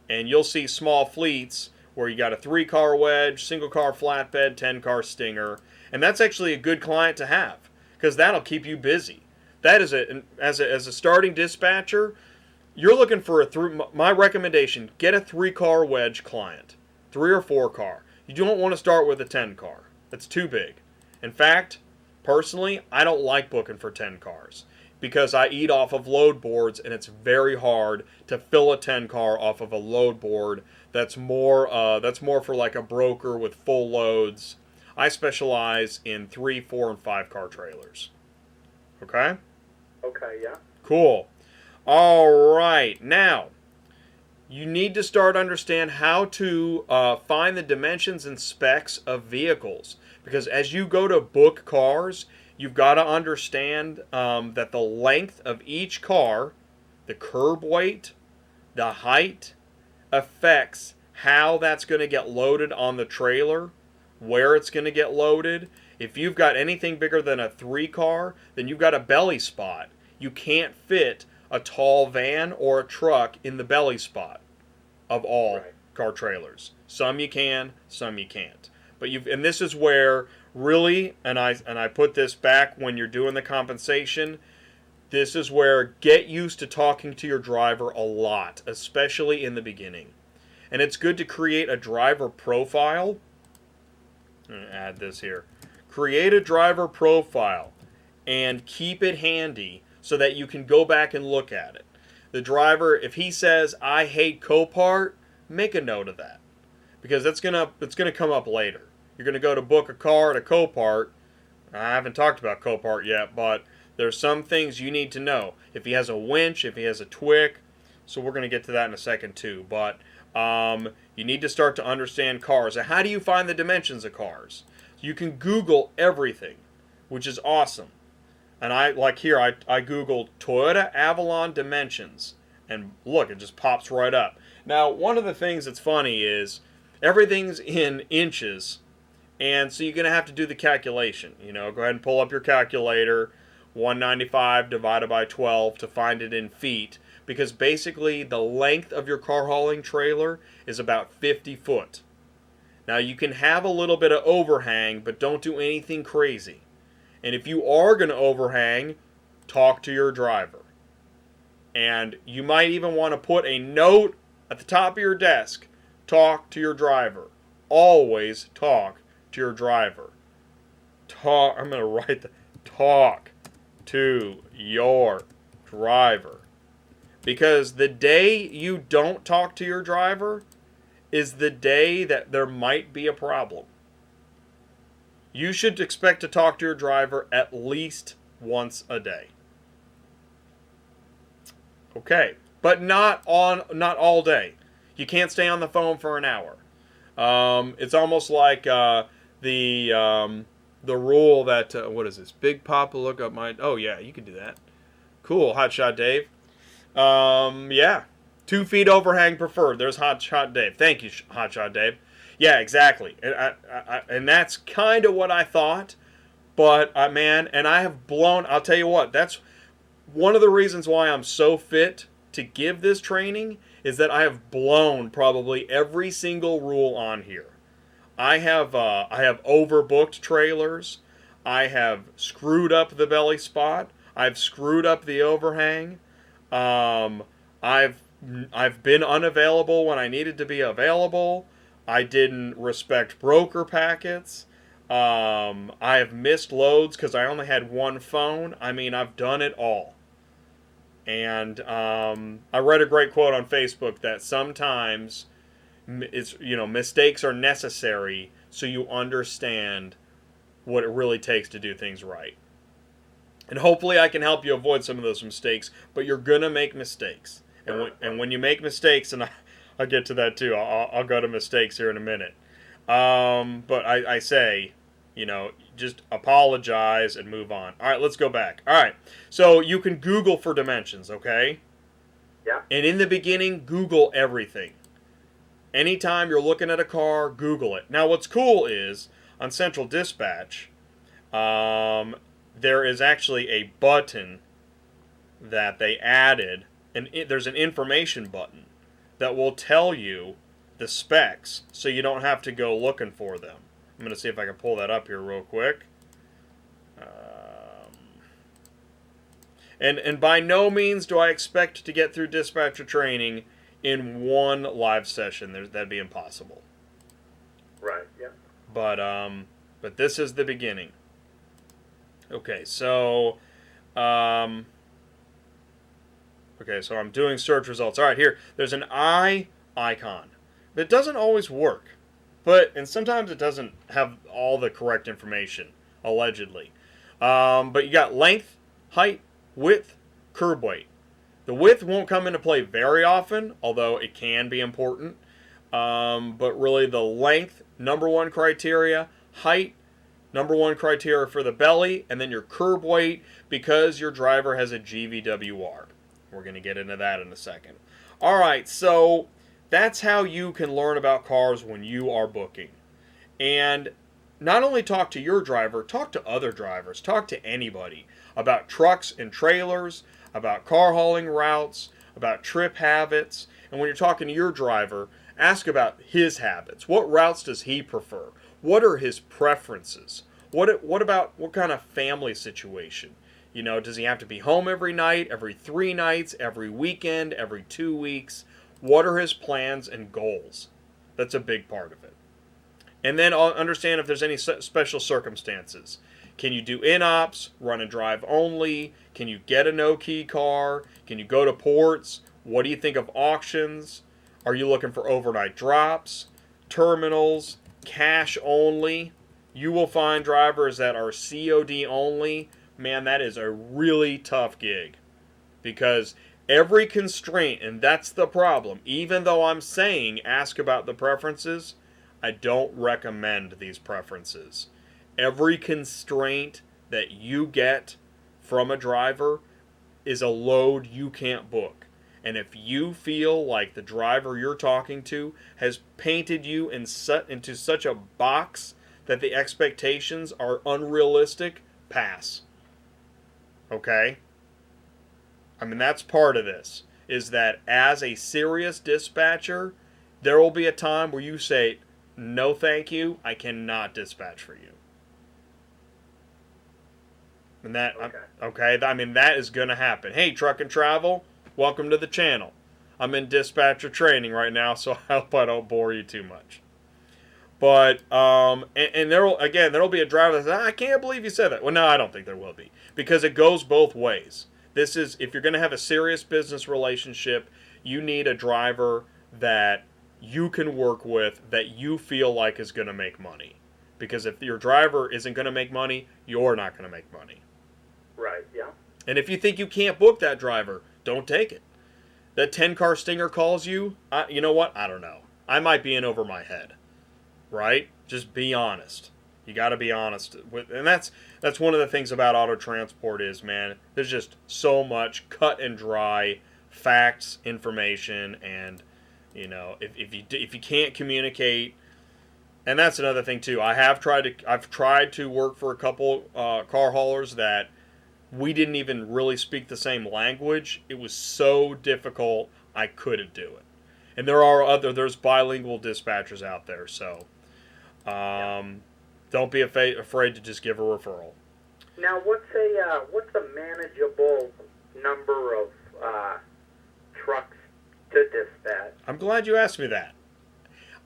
And you'll see small fleets where you got a 3-car wedge, single-car flatbed, 10-car Stinger, and that's actually a good client to have because that'll keep you busy. That is as a starting dispatcher, you're looking for my recommendation, get a 3-car wedge client, 3 or 4-car. You don't want to start with a 10-car. That's too big. In fact, personally, I don't like booking for 10 cars because I eat off of load boards, and it's very hard to fill a 10-car off of a load board. That's more for like a broker with full loads. I specialize in 3, 4, and 5-car trailers. Okay? Okay, yeah. Cool. All right. Now, you need to start understand how to find the dimensions and specs of vehicles. Because as you go to book cars, you've got to understand that the length of each car, the curb weight, the height, affects how that's going to get loaded on the trailer, where it's going to get loaded. If you've got anything bigger than a 3-car, then you've got a belly spot. You can't fit a tall van or a truck in the belly spot of all car trailers. Some you can, some you can't. And this is where really, and I put this back when you're doing the compensation, this is where get used to talking to your driver a lot, especially in the beginning. And it's good to create a driver profile. I'm going to add this here. Create a driver profile and keep it handy so that you can go back and look at it. The driver, if he says, I hate Copart, make a note of that. Because it's gonna come up later. You're going to go to book a car at a Copart. I haven't talked about Copart yet, but there's some things you need to know. If he has a winch, if he has a Twick, so we're going to get to that in a second too. But you need to start to understand cars. And how do you find the dimensions of cars? You can Google everything, which is awesome. And I Googled Toyota Avalon dimensions, and look, it just pops right up. Now, one of the things that's funny is everything's in inches, and so you're going to have to do the calculation. Go ahead and pull up your calculator, 195 divided by 12 to find it in feet, because basically the length of your car hauling trailer is about 50 foot. Now, you can have a little bit of overhang, but don't do anything crazy. And if you are going to overhang, talk to your driver. And you might even want to put a note at the top of your desk. Talk to your driver. Always talk to your driver. I'm going to write that. Talk to your driver. Because the day you don't talk to your driver is the day that there might be a problem. You should expect to talk to your driver at least once a day. Okay, but not all day. You can't stay on the phone for an hour. It's almost like the rule that what is this? Big Papa, look up my. Oh yeah, you can do that. Cool, Hotshot Dave. Yeah, 2 feet overhang preferred. There's Hotshot Dave. Thank you, Hotshot Dave. Yeah, exactly. And that's kind of what I thought. But, man, and I have blown, I'll tell you what, that's one of the reasons why I'm so fit to give this training is that I have blown probably every single rule on here. I have overbooked trailers. I have screwed up the belly spot. I've screwed up the overhang. Um, I've I've been unavailable when I needed to be available. I didn't respect broker packets. I have missed loads because I only had one phone. I mean, I've done it all. And I read a great quote on Facebook that sometimes it's mistakes are necessary so you understand what it really takes to do things right. And hopefully I can help you avoid some of those mistakes, but you're going to make mistakes. And when you make mistakes, and I'll get to that too, I'll go to mistakes here in a minute. But I say, just apologize and move on. All right, let's go back. All right, so you can Google for dimensions, okay? Yeah. And in the beginning, Google everything. Anytime you're looking at a car, Google it. Now, what's cool is on Central Dispatch, there is actually a button that they added, and there's an information button that will tell you the specs so you don't have to go looking for them. I'm going to see if I can pull that up here real quick. And by no means do I expect to get through dispatcher training in one live session. That'd be impossible. Right. Yeah. But this is the beginning. Okay, so I'm doing search results. All right, here there's an eye icon. But it doesn't always work. And sometimes it doesn't have all the correct information, allegedly. But you got length, height, width, curb weight. The width won't come into play very often, although it can be important. But really the length, number one criteria, height, number one criteria for the belly, and then your curb weight because your driver has a GVWR. We're going to get into that in a second. All right, so that's how you can learn about cars when you are booking. And not only talk to your driver, talk to other drivers, talk to anybody about trucks and trailers, about car hauling routes, about trip habits. And when you're talking to your driver, ask about his habits. What routes does he prefer? What are his preferences? What about what kind of family situation? Does he have to be home every night, every 3 nights, every weekend, every 2 weeks? What are his plans and goals? That's a big part of it. And then I'll understand if there's any special circumstances. Can you do in-ops, run and drive only? Can you get a no-key car? Can you go to ports? What do you think of auctions? Are you looking for overnight drops, terminals, cash only? You will find drivers that are COD only. Man, that is a really tough gig. Because every constraint, and that's the problem, even though I'm saying ask about the preferences, I don't recommend these preferences. Every constraint that you get from a driver is a load you can't book. And if you feel like the driver you're talking to has painted you into such a box that the expectations are unrealistic, pass. Okay? I mean, that's part of this, is that as a serious dispatcher, there will be a time where you say, no thank you, I cannot dispatch for you. And that, okay, I mean, that is going to happen. Hey, Truck and Travel, welcome to the channel. I'm in dispatcher training right now, so I hope I don't bore you too much. But, and there'll be a driver that says, I can't believe you said that. Well, no, I don't think there will be. Because it goes both ways. This is, if you're going to have a serious business relationship, you need a driver that you can work with, that you feel like is going to make money. Because if your driver isn't going to make money, you're not going to make money. Right, yeah. And if you think you can't book that driver, don't take it. That 10-car stinger calls you, you know what? I don't know. I might be in over my head. Right? Just be honest. You got to be honest. And that's one of the things about auto transport is, man, there's just so much cut and dry facts, information, and if you can't communicate. And that's another thing too. I've tried to work for a couple car haulers that we didn't even really speak the same language. It was so difficult, I couldn't do it. And there's bilingual dispatchers out there, so Yeah. Don't be afraid to just give a referral. Now, what's a manageable number of trucks to dispatch? I'm glad you asked me that.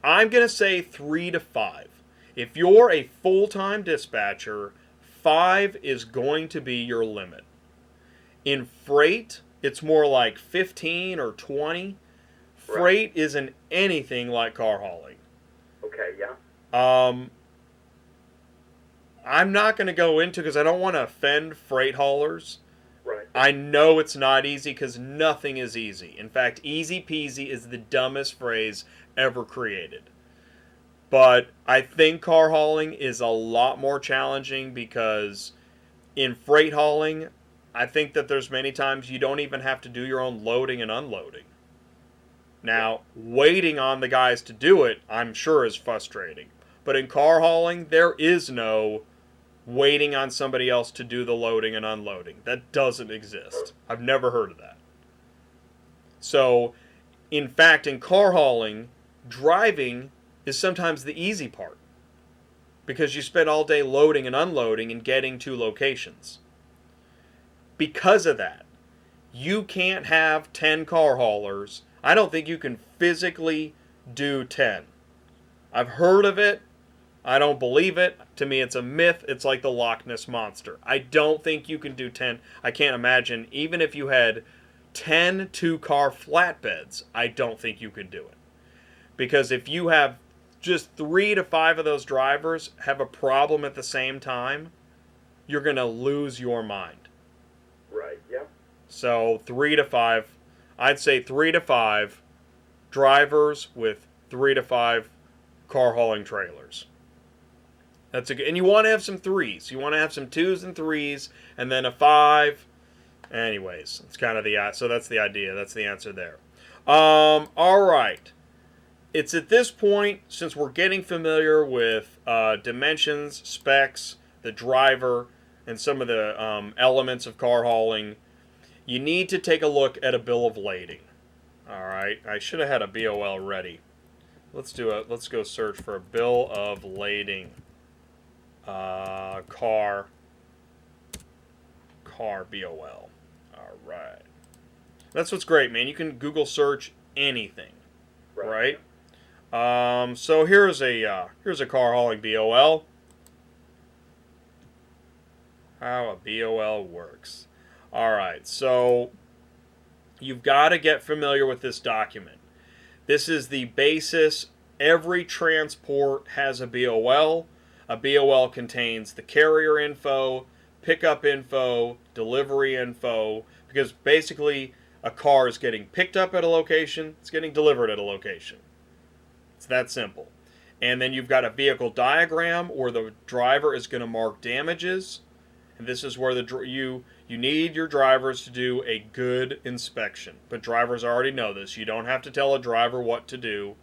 I'm going to say 3 to 5. If you're a full-time dispatcher, 5 is going to be your limit. In freight, it's more like 15 or 20. Right. Freight isn't anything like car hauling. Okay. Yeah. Um, I'm not going to go into because I don't want to offend freight haulers. Right. I know it's not easy because nothing is easy. In fact, easy peasy is the dumbest phrase ever created. But I think car hauling is a lot more challenging because in freight hauling, I think that there's many times you don't even have to do your own loading and unloading. Now, waiting on the guys to do it, I'm sure is frustrating. But in car hauling, there is no waiting on somebody else to do the loading and unloading. That doesn't exist. I've never heard of that. So, in fact, in car hauling, driving is sometimes the easy part because you spend all day loading and unloading and getting to locations. Because of that, you can't have 10 car haulers. I don't think you can physically do 10. I've heard of it. I don't believe it. To me, it's a myth. It's like the Loch Ness Monster. I don't think you can do 10. I can't imagine, even if you had 10 two-car flatbeds, I don't think you could do it. Because if you have just 3 to 5 of those drivers have a problem at the same time, you're going to lose your mind. Right. Yeah. So 3 to 5, I'd say 3 to 5 drivers with 3 to 5 car hauling trailers. That's a good, and you want to have some threes. You want to have some 2s and 3s, and then a 5. Anyways, it's kind of so that's the idea. That's the answer there. All right. It's at this point, since we're getting familiar with dimensions, specs, the driver, and some of the elements of car hauling, you need to take a look at a bill of lading. All right. I should have had a BOL ready. Let's go search for a bill of lading. Car BOL. All right. That's what's great, man. You can Google search anything, right? So here's a car hauling BOL. How a BOL works. All right. So you've got to get familiar with this document. This is the basis. Every transport has a BOL. A BOL contains the carrier info, pickup info, delivery info, because basically a car is getting picked up at a location, it's getting delivered at a location. It's that simple. And then you've got a vehicle diagram where the driver is going to mark damages, and this is where you need your drivers to do a good inspection. But drivers already know this. You don't have to tell a driver what to do.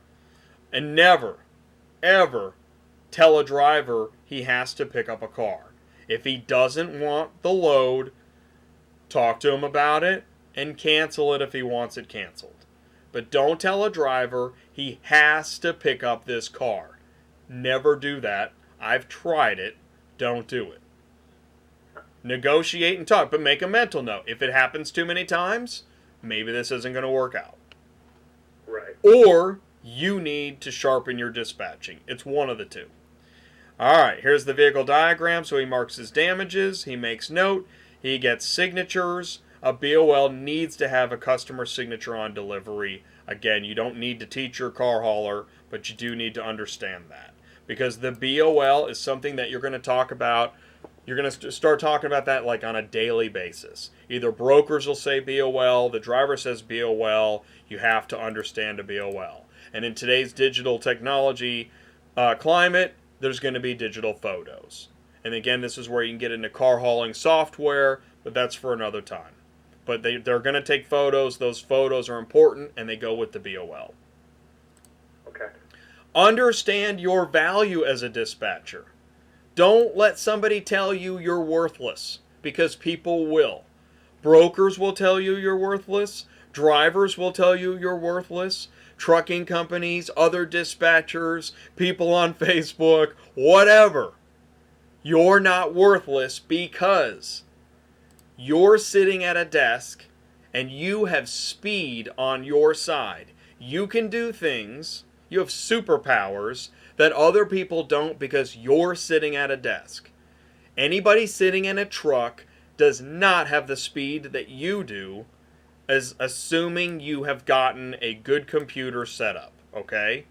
And never, ever tell a driver he has to pick up a car. If he doesn't want the load, talk to him about it and cancel it if he wants it canceled. But don't tell a driver he has to pick up this car. Never do that. I've tried it. Don't do it. Negotiate and talk, but make a mental note. If it happens too many times, maybe this isn't going to work out. Right. Or you need to sharpen your dispatching. It's one of the two. All right, here's the vehicle diagram. So he marks his damages. He makes note. He gets signatures. A BOL needs to have a customer signature on delivery. Again, you don't need to teach your car hauler, but you do need to understand that. Because the BOL is something that you're going to talk about. You're going to start talking about that like on a daily basis. Either brokers will say BOL, the driver says BOL. You have to understand a BOL. And in today's digital technology climate, there's going to be digital photos. And again, this is where you can get into car hauling software, but that's for another time. But they're going to take photos. Those photos are important, and they go with the BOL. Okay. Understand your value as a dispatcher. Don't let somebody tell you you're worthless, because people will. Brokers will tell you you're worthless. Drivers will tell you you're worthless. trucking companies, other dispatchers, people on Facebook, whatever. You're not worthless because you're sitting at a desk and you have speed on your side. You can do things, you have superpowers that other people don't because you're sitting at a desk. Anybody sitting in a truck does not have the speed that you do, as assuming you have gotten a good computer setup, okay?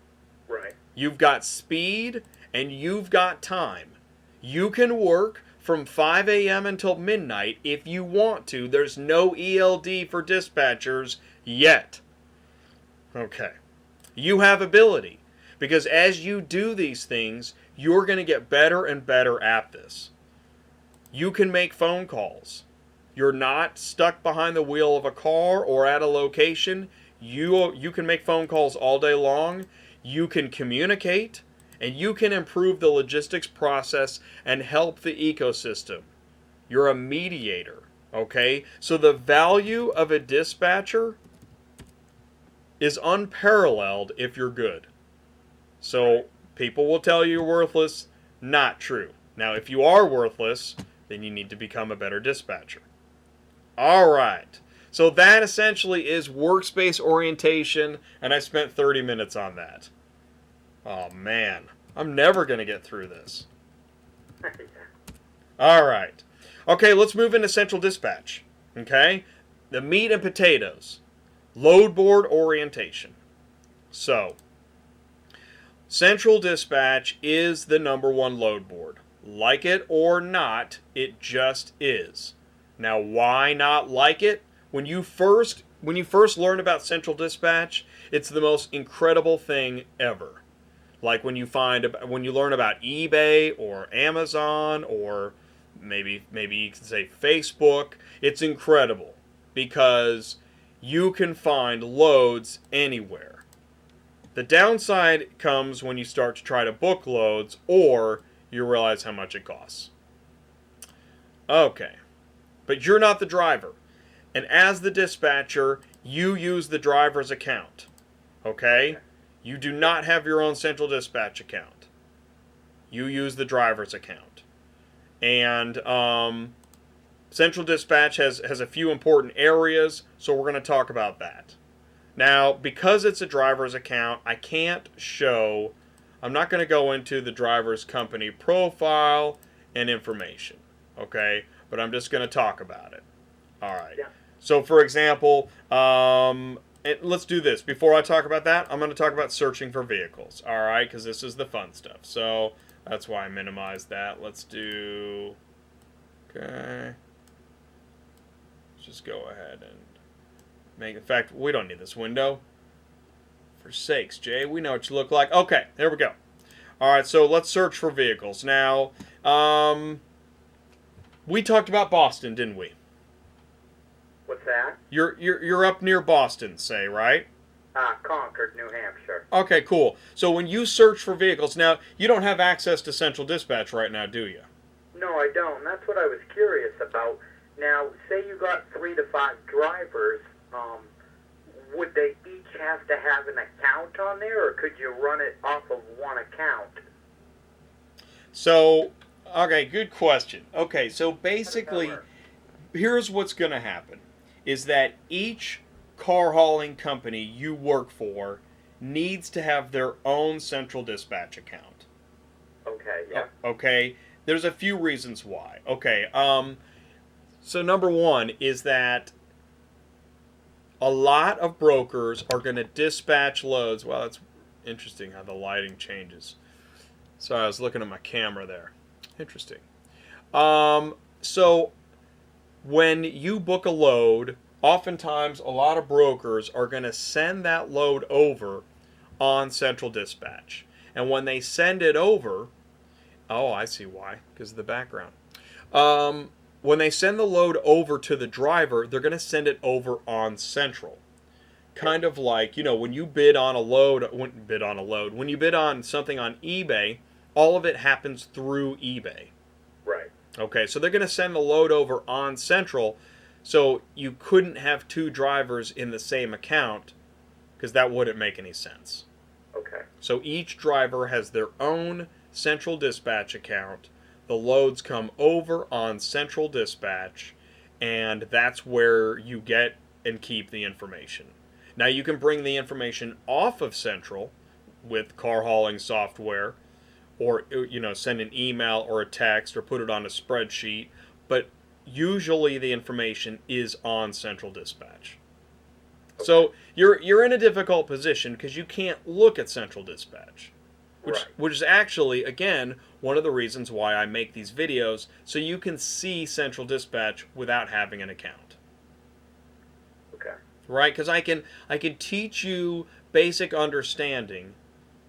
Right. You've got speed and you've got time. You can work from 5 a.m. until midnight if you want to. There's no ELD for dispatchers yet. Okay. You have ability. Because as you do these things, you're going to get better and better at this. You can make phone calls. You're not stuck behind the wheel of a car or at a location. You can make phone calls all day long. You can communicate. And you can improve the logistics process and help the ecosystem. You're a mediator, okay? So the value of a dispatcher is unparalleled if you're good. So people will tell you you're worthless. Not true. Now, if you are worthless, then you need to become a better dispatcher. All right. So that essentially is workspace orientation, and I spent 30 minutes on that. Oh, man. I'm never going to get through this. All right. Okay, let's move into central dispatch. Okay? The meat and potatoes. Load board orientation. So, central dispatch is the #1 load board. Like it or not, it just is. Now, why not like it? When you first learn about central dispatch, it's the most incredible thing ever. Like when you learn about eBay or Amazon or maybe you can say Facebook, it's incredible because you can find loads anywhere. The downside comes when you start to try to book loads or you realize how much it costs. Okay, but you're not the driver. And as the dispatcher, you use the driver's account. Okay? You do not have your own central dispatch account. You use the driver's account. And central dispatch has a few important areas, so we're going to talk about that. Now, because it's a driver's account, I'm not going to go into the driver's company profile and information, okay? But I'm just going to talk about it. All right. Yeah. So, for example, let's do this. Before I talk about that, I'm going to talk about searching for vehicles, all right? Because this is the fun stuff. So, that's why I minimized that. Let's do... Okay. Let's just go ahead and make... In fact, we don't need this window. For sakes, Jay, we know what you look like. Okay, there we go. All right, so let's search for vehicles. Now, we talked about Boston, didn't we? What's that? You're up near Boston, say, right? Concord, New Hampshire. Okay, cool. So when you search for vehicles, now, you don't have access to central dispatch right now, do you? No, I don't. And that's what I was curious about. Now, say you got 3 to 5 drivers, would they each have to have an account on there, or could you run it off of one account? So, okay, good question. Okay, so basically, here's what's going to happen, is that each car hauling company you work for needs to have their own central dispatch account. Okay, yeah. Okay, there's a few reasons why. Okay, so number one is that a lot of brokers are going to dispatch loads. Well, that's interesting how the lighting changes. Sorry, I was looking at my camera there. Interesting. So when you book a load, oftentimes a lot of brokers are going to send that load over on central dispatch. And when they send it over, oh, I see why, because of the background. When they send the load over to the driver, they're going to send it over on central. Kind of like, when you bid on when you bid on something on eBay, all of it happens through eBay. Right. Okay, so they're going to send the load over on central, so you couldn't have 2 drivers in the same account, because that wouldn't make any sense. Okay. So each driver has their own central dispatch account. The loads come over on central dispatch, and that's where you get and keep the information. Now you can bring the information off of central with car hauling software, or send an email or a text or put it on a spreadsheet, but usually the information is on central dispatch. Okay. So you're in a difficult position because you can't look at central dispatch, which is actually, again, one of the reasons why I make these videos, so you can see central dispatch without having an account. Okay. Right? Because I can teach you basic understanding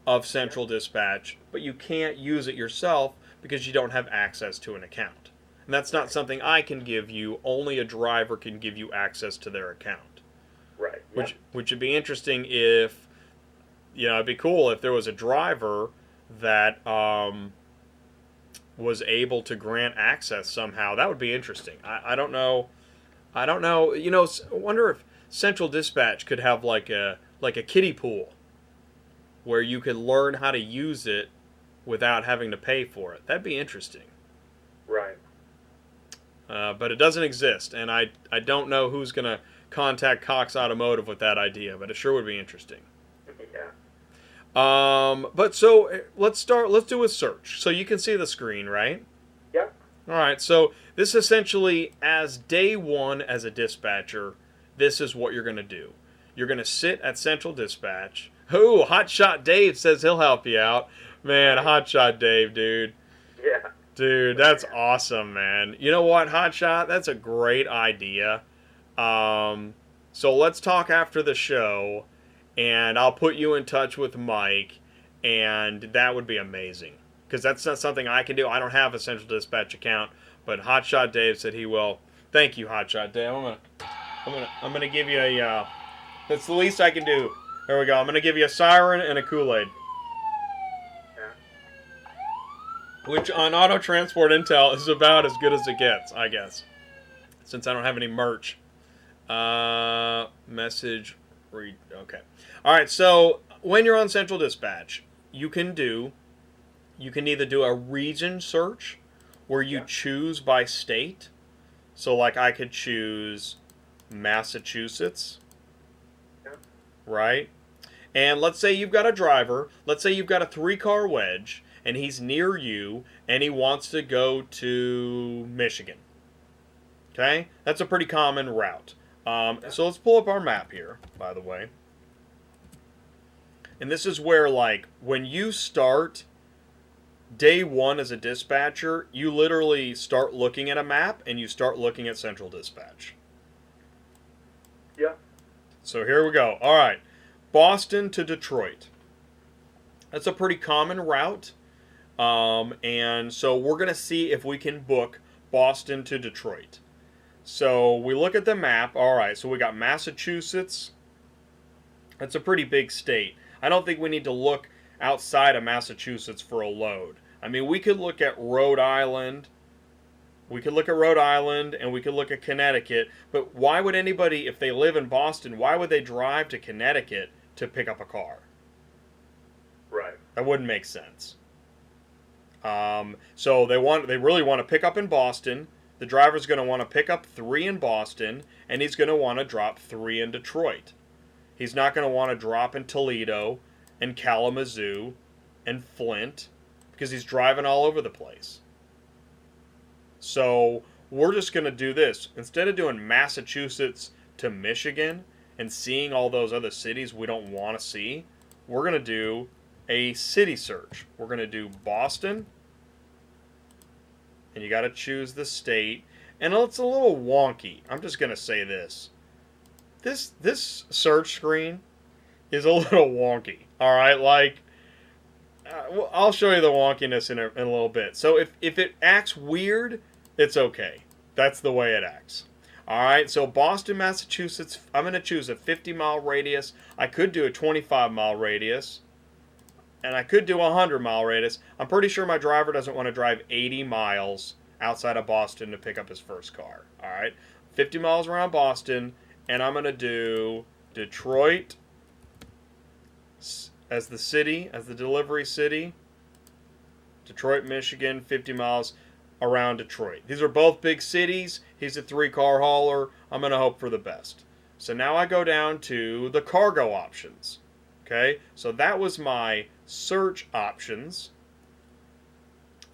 of central dispatch, but you can't use it yourself because you don't have access to an account. And that's not something I can give you. Only a driver can give you access to their account. Right. Which would be interesting if, it'd be cool if there was a driver that was able to grant access somehow. That would be interesting. I don't know. I wonder if Central Dispatch could have like a kiddie pool where you could learn how to use it without having to pay for it. That'd be interesting. Right. But it doesn't exist, and I don't know who's going to contact Cox Automotive with that idea, but it sure would be interesting. Yeah. But so let's do a search. So you can see the screen, right? Yeah. All right, so this essentially, as day one as a dispatcher, this is what you're going to do. You're going to sit at Central Dispatch. Oh, Hotshot Dave says he'll help you out. Man, Hotshot Dave, dude. Yeah. Dude, that's awesome, man. You know what, Hotshot? That's a great idea. So let's talk after the show, and I'll put you in touch with Mike, and that would be amazing. Because that's not something I can do. I don't have a Central Dispatch account, but Hotshot Dave said he will. Thank you, Hotshot Dave. I'm gonna give you a. That's the least I can do. There we go. I'm gonna give you a siren and a Kool-Aid. Which on Auto Transport Intel is about as good as it gets, I guess. Since I don't have any merch. Message read. Okay. Alright, so when you're on Central Dispatch, you can either do a region search where you choose by state. So like I could choose Massachusetts. Right? And let's say you've got a driver, let's say you've got a 3-car wedge, and he's near you, and he wants to go to Michigan. Okay? That's a pretty common route. So let's pull up our map here, by the way. And this is where, like, when you start day one as a dispatcher, you literally start looking at a map, and you start looking at Central Dispatch. Yeah. So here we go. All right. Boston to Detroit. That's a pretty common route. And so we're going to see if we can book Boston to Detroit. So we look at the map. All right, so we got Massachusetts. That's a pretty big state. I don't think we need to look outside of Massachusetts for a load. I mean, we could look at Rhode Island. We could look at Rhode Island, and we could look at Connecticut. But why would anybody, if they live in Boston, why would they drive to Connecticut to pick up a car? Right. That wouldn't make sense. So they really want to pick up in Boston. The driver's going to want to pick up 3 in Boston, and he's going to want to drop 3 in Detroit. He's not going to want to drop in Toledo and Kalamazoo and Flint because he's driving all over the place. So we're just going to do this. Instead of doing Massachusetts to Michigan and seeing all those other cities we don't want to see, we're going to do a city search. We're going to do Boston, and you got to choose the state. And it's a little wonky. I'm just going to say this. This search screen is a little wonky. All right, like I'll show you the wonkiness in a little bit. So if it acts weird, it's okay. That's the way it acts. All right, so Boston, Massachusetts, I'm going to choose a 50-mile radius. I could do a 25-mile radius. And I could do a 100-mile radius. I'm pretty sure my driver doesn't want to drive 80 miles outside of Boston to pick up his first car. All right, 50 miles around Boston, and I'm going to do Detroit as the city, as the delivery city. Detroit, Michigan, 50 miles around Detroit. These are both big cities. He's a 3-car hauler. I'm going to hope for the best. So now I go down to the cargo options. Okay, so that was my search options.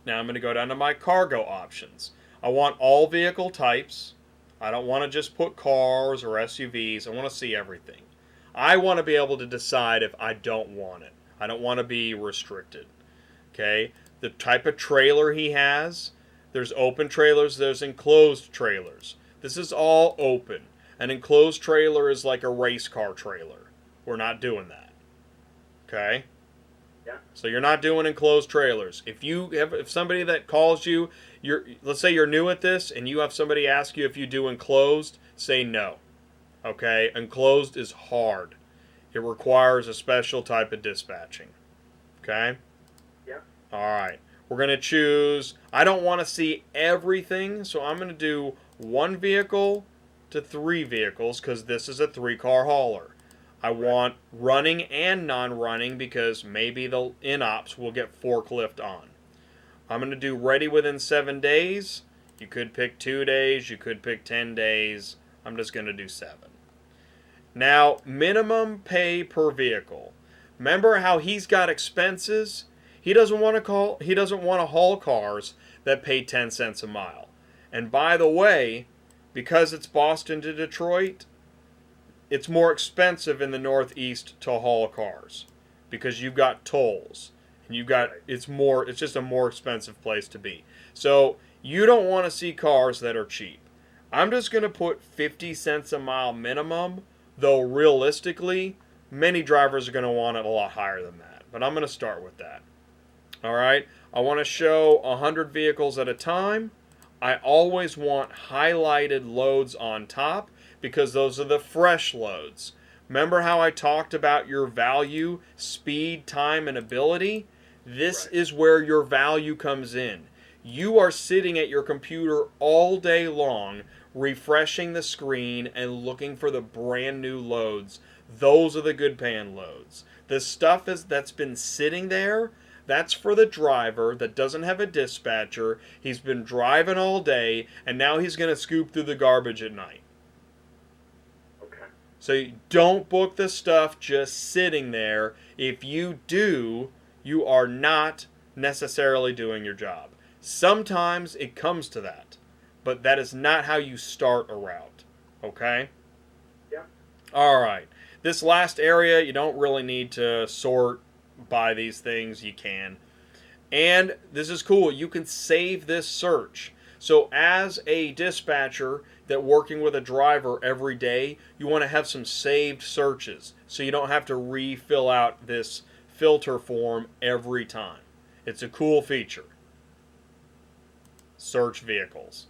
Now I'm going to go down to my cargo options. I want all vehicle types. I don't want to just put cars or SUVs. I want to see everything. I want to be able to decide if I don't want it. I don't want to be restricted. Okay, the type of trailer he has. There's open trailers, there's enclosed trailers. This is all open. An enclosed trailer is like a race car trailer. We're not doing that. Okay? Yeah. So you're not doing enclosed trailers. If somebody that calls you, let's say you're new at this and you have somebody ask you if you do enclosed, say no. Okay? Enclosed is hard. It requires a special type of dispatching. Okay? Yeah. All right. We're going to choose, I don't want to see everything, so I'm going to do 1 vehicle to 3 vehicles because this is a 3-car hauler. I want running and non-running because maybe the in-ops will get forklift on. I'm going to do ready within 7 days. You could pick 2 days, you could pick 10 days. I'm just going to do 7. Now, minimum pay per vehicle. Remember how he's got expenses? He doesn't want to haul cars that pay 10 cents a mile. And by the way, because it's Boston to Detroit, it's more expensive in the Northeast to haul cars because you've got tolls and it's just a more expensive place to be. So, you don't want to see cars that are cheap. I'm just going to put 50 cents a mile minimum, though realistically, many drivers are going to want it a lot higher than that. But I'm going to start with that. All right, I want to show 100 vehicles at a time. I always want highlighted loads on top because those are the fresh loads. Remember how I talked about your value, speed, time, and ability? This is where your value comes in. You are sitting at your computer all day long, refreshing the screen and looking for the brand new loads. Those are the good paying loads. The stuff that's been sitting there, that's for the driver that doesn't have a dispatcher. He's been driving all day, and now he's going to scoop through the garbage at night. Okay. So you don't book the stuff just sitting there. If you do, you are not necessarily doing your job. Sometimes it comes to that, but that is not how you start a route. Okay? Yeah. All right. This last area, you don't really need to sort by these things. You can. And this is cool. You can save this search. So as a dispatcher that working with a driver every day, you want to have some saved searches so you don't have to refill out this filter form every time. It's a cool feature. Search vehicles.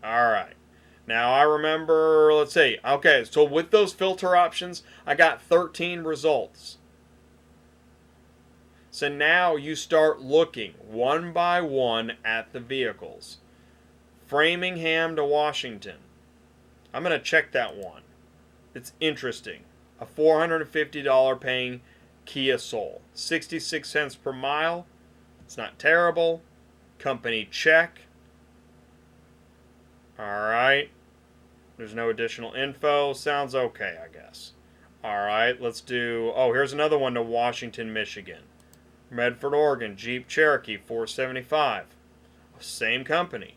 All right. Now I remember, let's see. Okay, so with those filter options, I got 13 results. So now you start looking one by one at the vehicles. Framingham to Washington. I'm going to check that one. It's interesting. A $450 paying Kia Soul. 66 cents per mile. It's not terrible. Company check. Alright. There's no additional info. Sounds okay, I guess. Alright, let's do... Oh, here's another one to Washington, Michigan. Medford, Oregon. Jeep Cherokee, $475. Same company.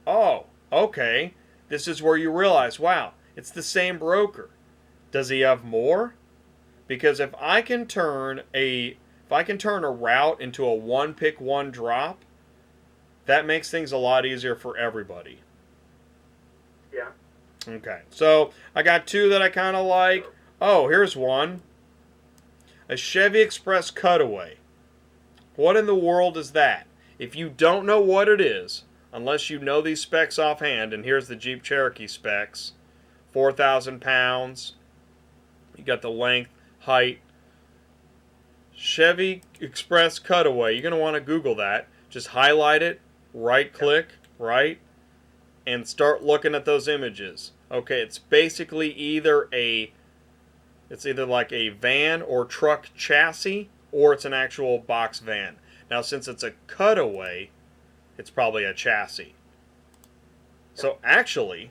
Oh, okay. This is where you realize, wow, it's the same broker. Does he have more? Because if I can turn a route into a one pick one drop, that makes things a lot easier for everybody. Yeah. Okay, so I got 2 that I kind of like. Oh, here's one. A Chevy Express Cutaway. What in the world is that? If you don't know what it is, unless you know these specs offhand, and here's the Jeep Cherokee specs. 4,000 pounds. You got the length, height. Chevy Express Cutaway. You're going to want to Google that. Just highlight it, right click, right, and start looking at those images. Okay, it's basically either a It's either like a van or truck chassis, or it's an actual box van. Now, since it's a cutaway, it's probably a chassis. So actually,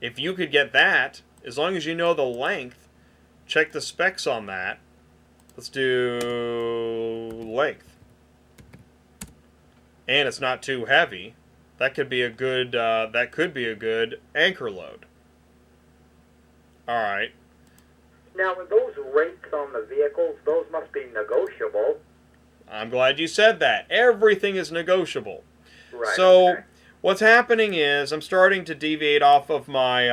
if you could get that, as long as you know the length, check the specs on that. Let's do length. And it's not too heavy. That could be a good anchor load. All right. Now, with those rates on the vehicles, those must be negotiable. I'm glad you said that. Everything is negotiable. Right. So Okay. what's happening is I'm starting to deviate off of my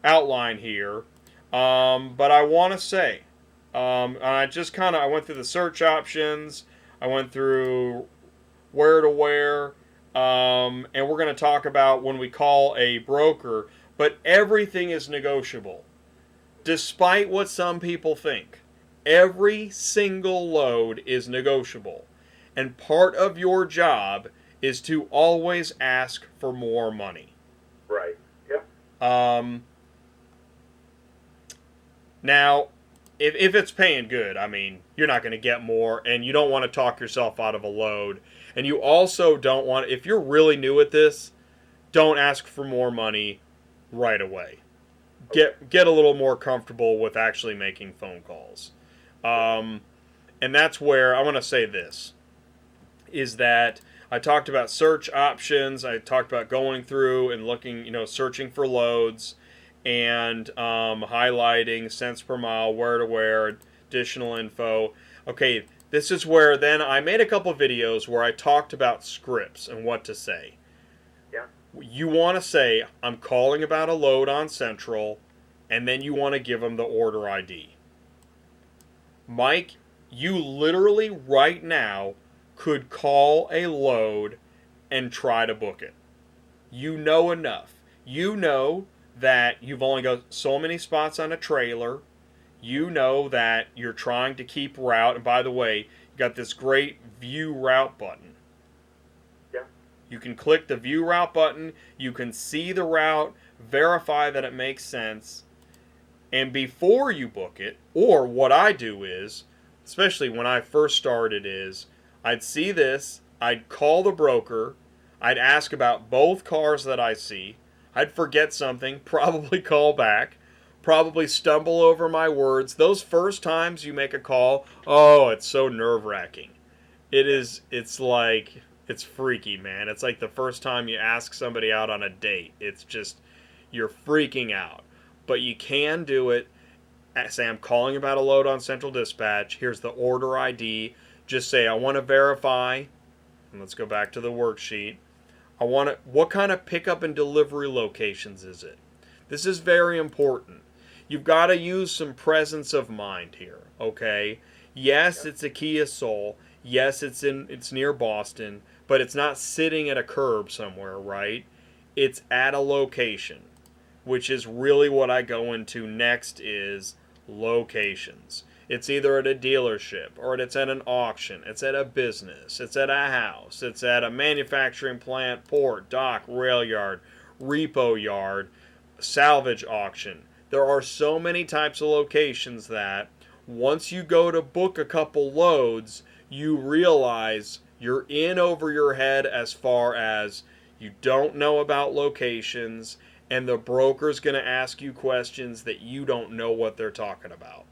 outline here, but I want to say, I went through the search options. I went through where to where, and we're going to talk about when we call a broker. But everything is negotiable, despite what some people think. Every single load is negotiable. And part of your job is to always ask for more money. Right. Yep. Now, if it's paying good, I mean, you're not going to get more, and you don't want to talk yourself out of a load. And you also don't want, if you're really new at this, don't ask for more money right away. Get a little more comfortable with actually making phone calls. And that's where I want to say this, is that I talked about search options. I talked about going through and looking, searching for loads and highlighting cents per mile, where to where, additional info. Okay, this is where then I made a couple videos where I talked about scripts and what to say. Yeah. You want to say, I'm calling about a load on Central, and then you want to give them the order ID. Mike, you literally right now could call a load and try to book it. You know enough. You know that you've only got so many spots on a trailer. You know that you're trying to keep route. And by the way, you got this great view route button. Yeah. You can click the view route button. You can see the route, verify that it makes sense. And before you book it, or what I do is, especially when I first started, is I'd see this, I'd call the broker, I'd ask about both cars that I see, I'd forget something, probably call back, probably stumble over my words. Those first times you make a call, oh, it's so nerve-wracking. It's freaky, man. It's like the first time you ask somebody out on a date. It's just, you're freaking out. But you can do it. Say, I'm calling about a load on Central Dispatch. Here's the order ID. Just say, I want to verify. And let's go back to the worksheet. What kind of pickup and delivery locations is it? This is very important. You've got to use some presence of mind here, okay? Yes, it's a Kia Soul. Yes, it's near Boston, but it's not sitting at a curb somewhere, right? It's at a location, which is really what I go into next, is locations. It's either at a dealership, or it's at an auction, it's at a business, it's at a house, it's at a manufacturing plant, port, dock, rail yard, repo yard, salvage auction. There are so many types of locations that once you go to book a couple loads, you realize you're in over your head as far as you don't know about locations, and the broker's going to ask you questions that you don't know what they're talking about.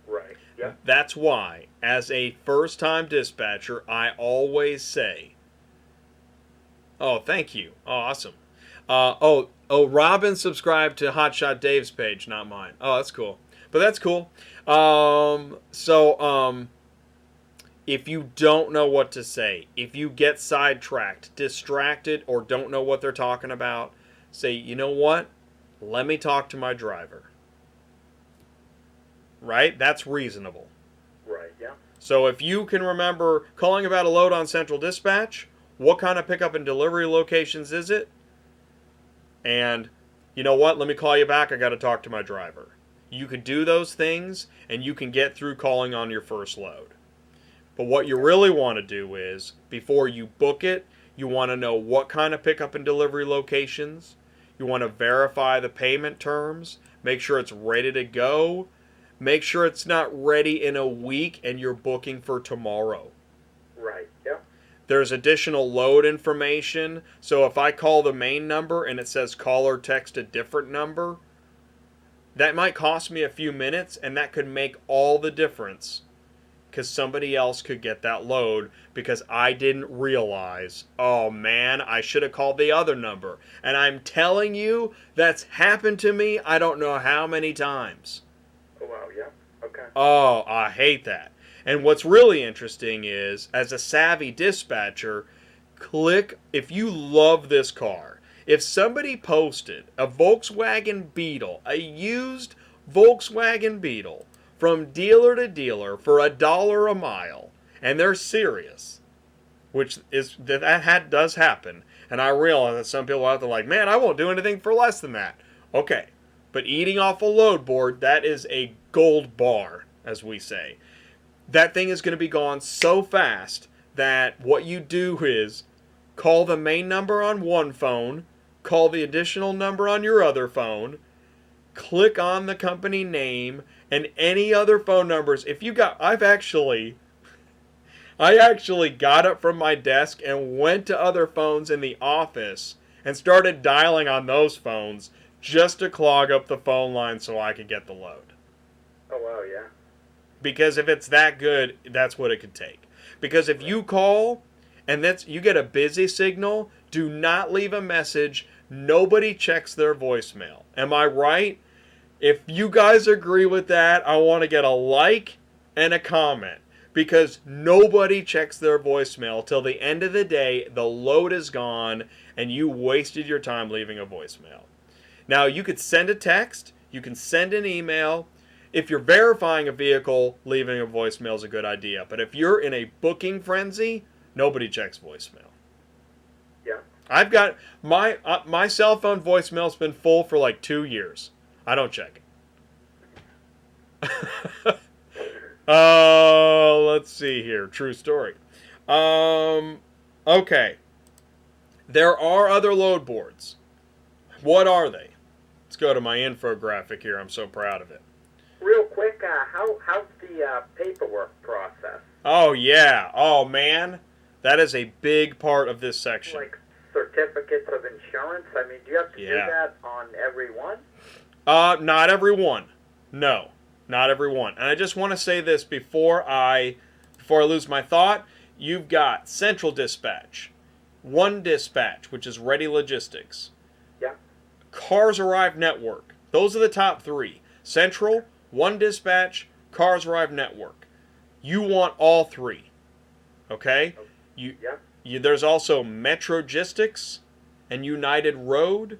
Right. Yeah. That's why, as a first-time dispatcher, I always say, oh, thank you. Oh, awesome. Robin subscribed to Hotshot Dave's page, not mine. Oh, that's cool. But that's cool. If you don't know what to say, if you get sidetracked, distracted, or don't know what they're talking about, say, you know what? Let me talk to my driver. Right? That's reasonable. Right, yeah. So if you can remember calling about a load on Central Dispatch, what kind of pickup and delivery locations is it? And you know what? Let me call you back. I got to talk to my driver. You could do those things, and you can get through calling on your first load. But what you really want to do is, before you book it, you want to know what kind of pickup and delivery locations. You want to verify the payment terms. Make sure it's ready to go. Make sure it's not ready in a week and you're booking for tomorrow. Right. Yep. There's additional load information. So if I call the main number and it says call or text a different number, that might cost me a few minutes, and that could make all the difference because somebody else could get that load because I didn't realize, oh man, I should have called the other number. And I'm telling you, that's happened to me I don't know how many times. Oh, wow, yeah. Okay. Oh, I hate that. And what's really interesting is, as a savvy dispatcher, click, if you love this car, if somebody posted a Volkswagen Beetle, a used Volkswagen Beetle, from dealer to dealer for $1 a mile, and they're serious, which is does happen, and I realize that some people out there are like, man, I won't do anything for less than that. Okay, but eating off a load board, that is a gold bar, as we say. That thing is going to be gone so fast that what you do is call the main number on one phone, call the additional number on your other phone, click on the company name, and any other phone numbers. If you got, I actually got up from my desk and went to other phones in the office and started dialing on those phones just to clog up the phone line so I could get the load. Oh, wow, yeah. Because if it's that good, that's what it could take. Because if you call and you get a busy signal, do not leave a message. Nobody checks their voicemail. Am I right? If you guys agree with that, I want to get a like and a comment. Because nobody checks their voicemail till the end of the day, the load is gone, and you wasted your time leaving a voicemail. Now, you could send a text, you can send an email. If you're verifying a vehicle, leaving a voicemail is a good idea. But if you're in a booking frenzy, nobody checks voicemail. Yeah. I've got my cell phone voicemail's been full for like 2 years. I don't check it. Let's see here. True story. Okay. There are other load boards. What are they? Let's go to my infographic here. I'm so proud of it. Real quick, how's the paperwork process? Oh, yeah. Oh, man. That is a big part of this section. Like certificates of insurance? I mean, do you have to do that on every one? Not every one. No, not every one. And I just want to say this before I lose my thought. You've got Central Dispatch, One Dispatch, which is Ready Logistics. Yeah. Cars Arrive Network. Those are the top three. Central, One Dispatch, Cars Arrive Network. You want all three. Okay? There's also Metrogistics and United Road.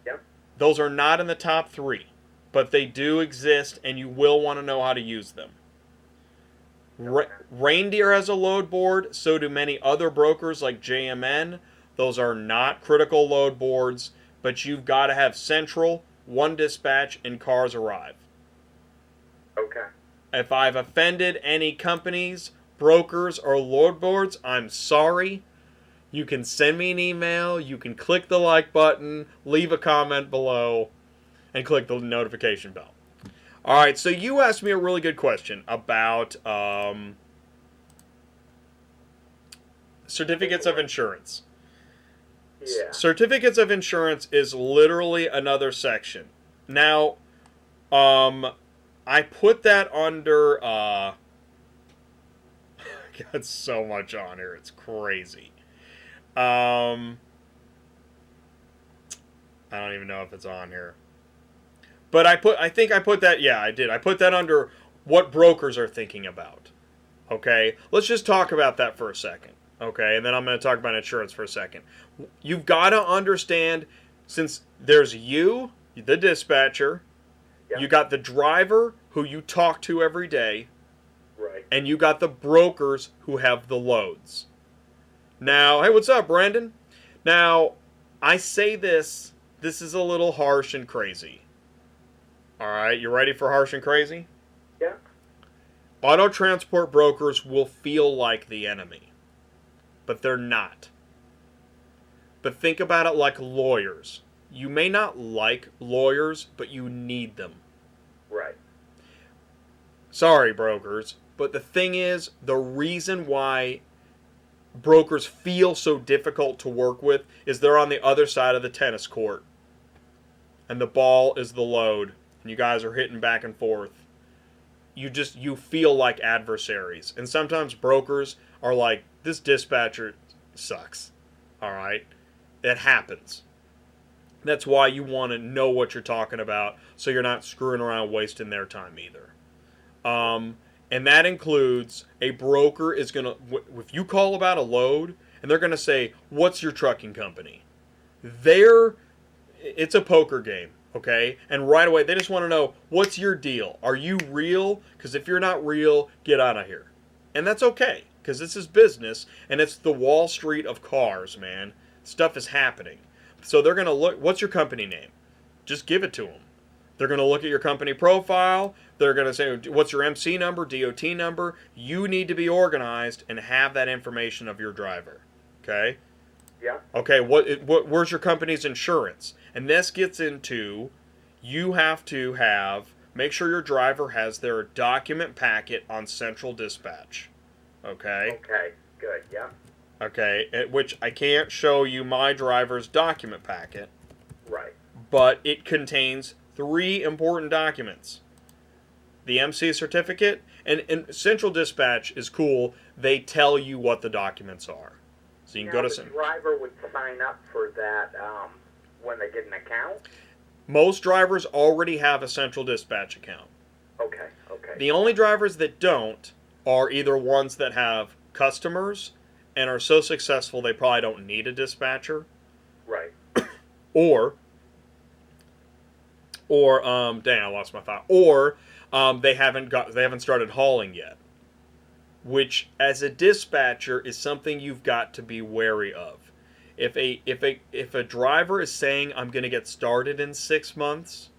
Yep. Those are not in the top three, but they do exist, and you will want to know how to use them. Reindeer has a load board, so do many other brokers like JMN. Those are not critical load boards, but you've got to have Central, One Dispatch, and Cars Arrive. Okay. If I've offended any companies, brokers, or load boards, I'm sorry. You can send me an email, you can click the like button, leave a comment below, and click the notification bell. Alright, so you asked me a really good question about certificates of insurance. Yeah. Certificates of insurance is literally another section. Now, I put that under, got so much on here, it's crazy. I don't even know if it's on here. But I think I put that, yeah, I did. I put that under what brokers are thinking about. Okay? Let's just talk about that for a second. Okay? And then I'm going to talk about insurance for a second. You've got to understand, since there's you, the dispatcher, you got the driver who you talk to every day, right, and you got the brokers who have the loads. Now, hey, what's up, Brandon? Now, I say this is a little harsh and crazy. Alright, you ready for harsh and crazy? Yeah. Auto transport brokers will feel like the enemy, but they're not. But think about it like lawyers. You may not like lawyers, but you need them. Right. Sorry, brokers, but the thing is, the reason why brokers feel so difficult to work with is they're on the other side of the tennis court, and the ball is the load, and you guys are hitting back and forth. You feel like adversaries, and sometimes brokers are like, this dispatcher sucks. All right, it happens. That's why you want to know what you're talking about, so you're not screwing around wasting their time either. And that includes a broker is going to, if you call about a load, and they're going to say, what's your trucking company? It's a poker game, okay? And right away, they just want to know, what's your deal? Are you real? Because if you're not real, get out of here. And that's okay, because this is business, and it's the Wall Street of cars, man. Stuff is happening. So they're going to look, what's your company name? Just give it to them. They're going to look at your company profile. They're going to say, what's your MC number, DOT number? You need to be organized and have that information of your driver. Okay? Yeah. Okay, where's your company's insurance? And this gets into, you have to make sure your driver has their document packet on Central Dispatch. Okay? Okay, good, yeah. Okay, at which I can't show you my driver's document packet. Right. But it contains 3 important documents. The MC certificate, and Central Dispatch is cool. They tell you what the documents are. So you can now, go to the driver would sign up for that when they get an account? Most drivers already have a Central Dispatch account. Okay, okay. The only drivers that don't are either ones that have customers and are so successful they probably don't need a dispatcher. Right. Or dang, I lost my thought. Or they haven't started hauling yet, which as a dispatcher is something you've got to be wary of. If a driver is saying I'm going to get started in 6 months,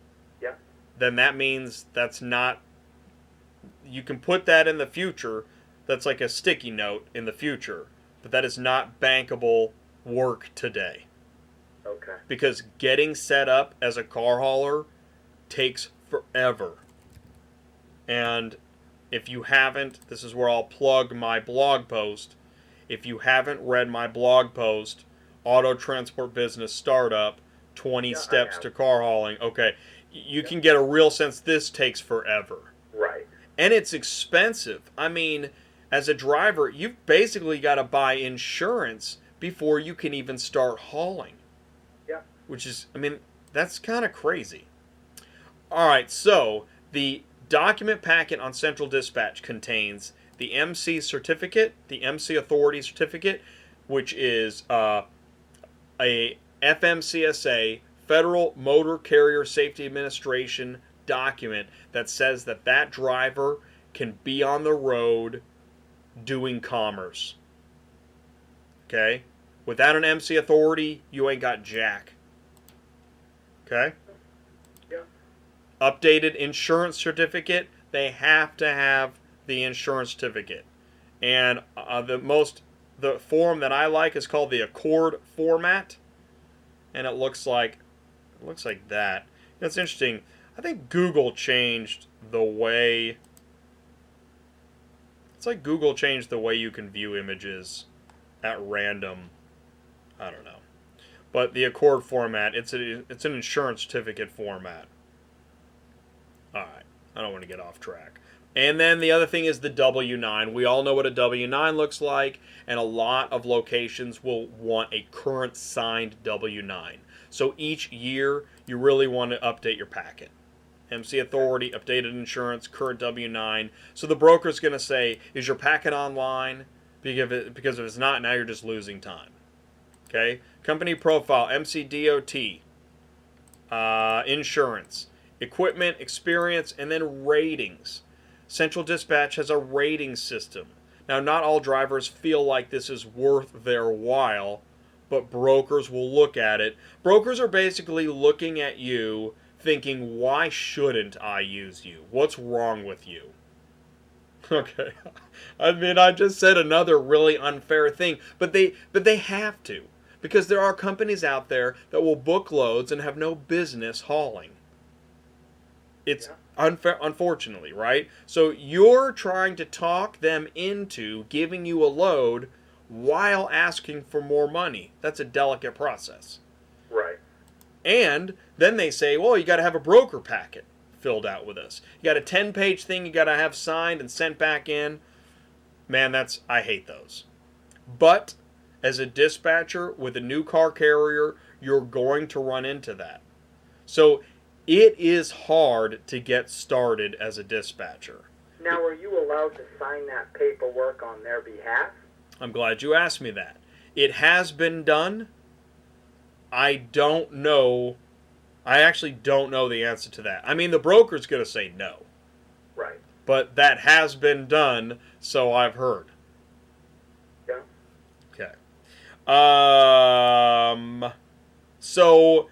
yeah, then that means that's not. You can put that in the future. That's like a sticky note in the future, but that is not bankable work today. Okay. Because getting set up as a car hauler takes forever. And if you haven't, this is where I'll plug my blog post. If you haven't read my blog post, Auto Transport Business Startup, 20 Steps to Car Hauling, okay, you can get a real sense this takes forever. Right. And it's expensive. I mean, as a driver, you've basically got to buy insurance before you can even start hauling. Yeah. Which is, I mean, that's kind of crazy. All right, so the document packet on Central Dispatch contains the MC certificate, the MC authority certificate, which is a FMCSA, Federal Motor Carrier Safety Administration document that says that that driver can be on the road doing commerce. Okay? Without an MC authority, you ain't got jack. Okay? Yeah. Updated insurance certificate, they have to have the insurance certificate. And the form that I like is called the Accord format. And it looks like that. That's interesting. I think Google changed the way you can view images at random. I don't know. But the Accord format, it's an insurance certificate format. All right. I don't want to get off track. And then the other thing is the W-9. We all know what a W-9 looks like, and a lot of locations will want a current signed W-9. So each year, you really want to update your packet. MC authority, updated insurance, current W-9. So the broker's going to say, is your packet online? Because if it's not, now you're just losing time. Okay? Company profile, MC DOT, insurance, equipment, experience, and then ratings. Central Dispatch has a rating system. Now, not all drivers feel like this is worth their while, but brokers will look at it. Brokers are basically looking at you thinking, why shouldn't I use you? What's wrong with you? Okay. I mean, I just said another really unfair thing, but they have to. Because there are companies out there that will book loads and have no business hauling. It's unfair, unfortunately, right? So you're trying to talk them into giving you a load while asking for more money. That's a delicate process. Right. And then they say, well, you got to have a broker packet filled out with us. You got a 10-page thing you got to have signed and sent back in. Man, I hate those. But as a dispatcher with a new car carrier, you're going to run into that. So it is hard to get started as a dispatcher. Now, are you allowed to sign that paperwork on their behalf? I'm glad you asked me that. It has been done. I don't know. I actually don't know the answer to that. I mean, the broker's going to say no. Right. But that has been done, so I've heard. Yeah. Okay. So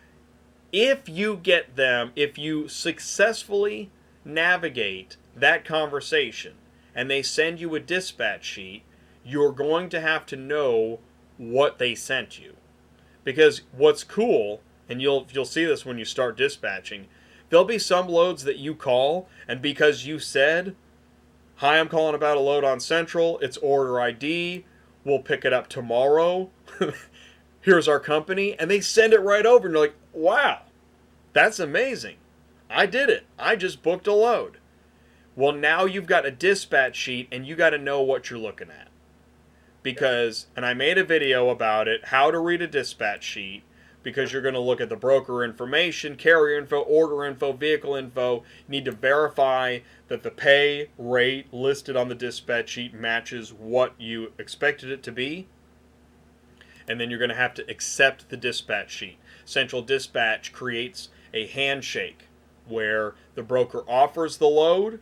if you successfully navigate that conversation and they send you a dispatch sheet, you're going to have to know what they sent you. Because what's cool, and you'll see this when you start dispatching, there'll be some loads that you call, and because you said, hi, I'm calling about a load on Central, it's order ID, we'll pick it up tomorrow, here's our company, and they send it right over, and you're like, wow, that's amazing. I did it. I just booked a load. Well, now you've got a dispatch sheet, and you got to know what you're looking at. Because, and I made a video about it, how to read a dispatch sheet, because you're going to look at the broker information, carrier info, order info, vehicle info. You need to verify that the pay rate listed on the dispatch sheet matches what you expected it to be. And then you're going to have to accept the dispatch sheet. Central Dispatch creates a handshake where the broker offers the load,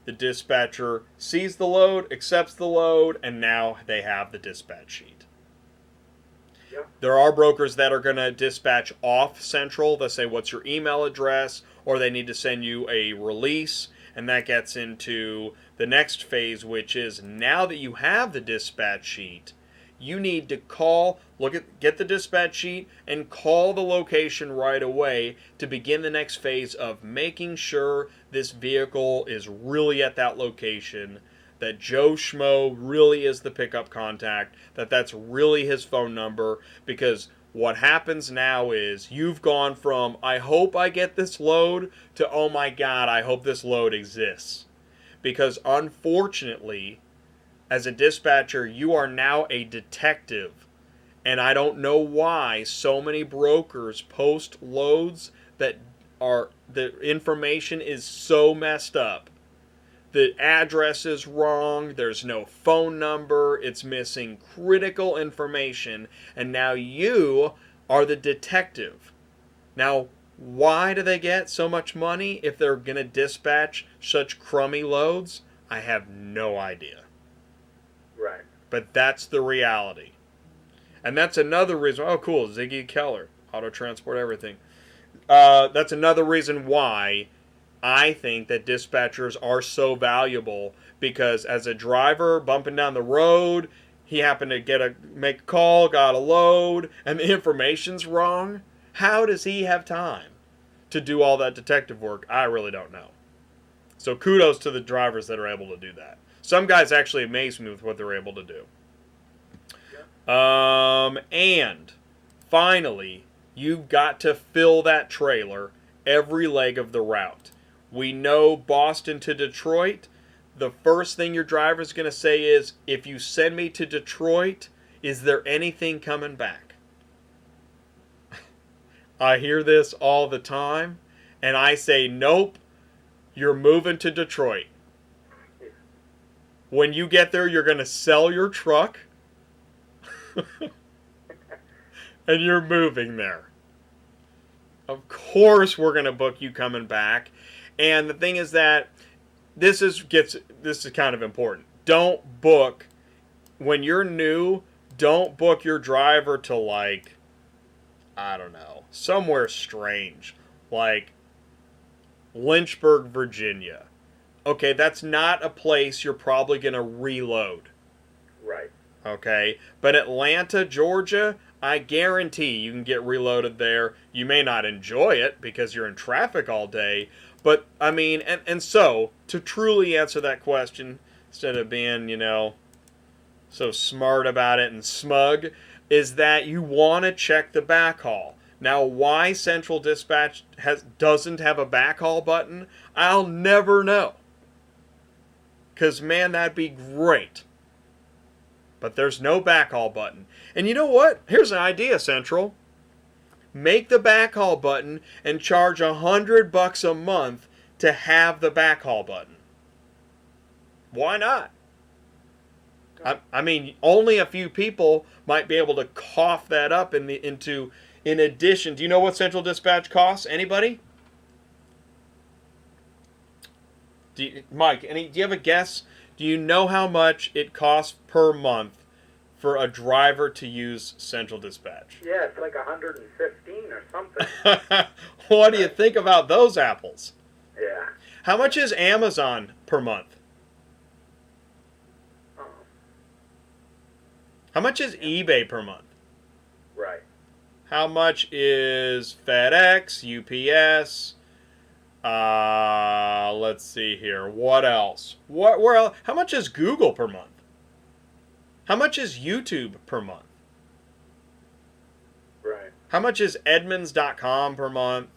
the dispatcher sees the load, accepts the load, and now they have the dispatch sheet. Yep. There are brokers that are going to dispatch off Central. They'll say, what's your email address? Or they need to send you a release. And that gets into the next phase, which is now that you have the dispatch sheet, you need to get the dispatch sheet and call the location right away to begin the next phase of making sure this vehicle is really at that location, that Joe Schmo really is the pickup contact, that's really his phone number, because what happens now is you've gone from, I hope I get this load, to, oh my God, I hope this load exists. Because unfortunately, as a dispatcher, you are now a detective. And I don't know why so many brokers post loads that the information is so messed up. The address is wrong, there's no phone number, it's missing critical information, and now you are the detective. Now, why do they get so much money if they're going to dispatch such crummy loads? I have no idea. Right. But that's the reality. And that's another reason. Oh, cool. Ziggy Keller. Auto Transport Everything. That's another reason why I think that dispatchers are so valuable. Because as a driver bumping down the road, he happened to make a call, got a load, and the information's wrong. How does he have time to do all that detective work? I really don't know. So kudos to the drivers that are able to do that. Some guys actually amaze me with what they're able to do. And finally, you've got to fill that trailer every leg of the route. We know Boston to Detroit. The first thing your driver's going to say is, if you send me to Detroit, is there anything coming back? I hear this all the time, and I say, nope, you're moving to Detroit. When you get there, you're going to sell your truck, and you're moving there. Of course we're going to book you coming back. And the thing is that this is kind of important. Don't book, when you're new, don't book your driver to, like, I don't know, somewhere strange, like Lynchburg, Virginia. Okay, that's not a place you're probably going to reload. Right. Okay, but Atlanta, Georgia, I guarantee you can get reloaded there. You may not enjoy it because you're in traffic all day, but I mean, and so to truly answer that question, instead of being, so smart about it and smug, is that you want to check the backhaul. Now, why Central Dispatch doesn't have a backhaul button, I'll never know. Because, man, that'd be great. But there's no backhaul button. And you know what? Here's an idea, Central. Make the backhaul button and charge $100 a month to have the backhaul button. Why not? I mean, only a few people might be able to cough that up in addition. Do you know what Central Dispatch costs? Anybody? Mike, do you have a guess? Do you know how much it costs per month for a driver to use Central Dispatch? Yeah, it's like 115 or something. What do you think about those apples? Yeah. How much is Amazon per month? How much is eBay per month? Right. How much is FedEx, UPS? Let's see here. What else? Where else? How much is Google per month? How much is YouTube per month? Right. How much is Edmunds.com per month?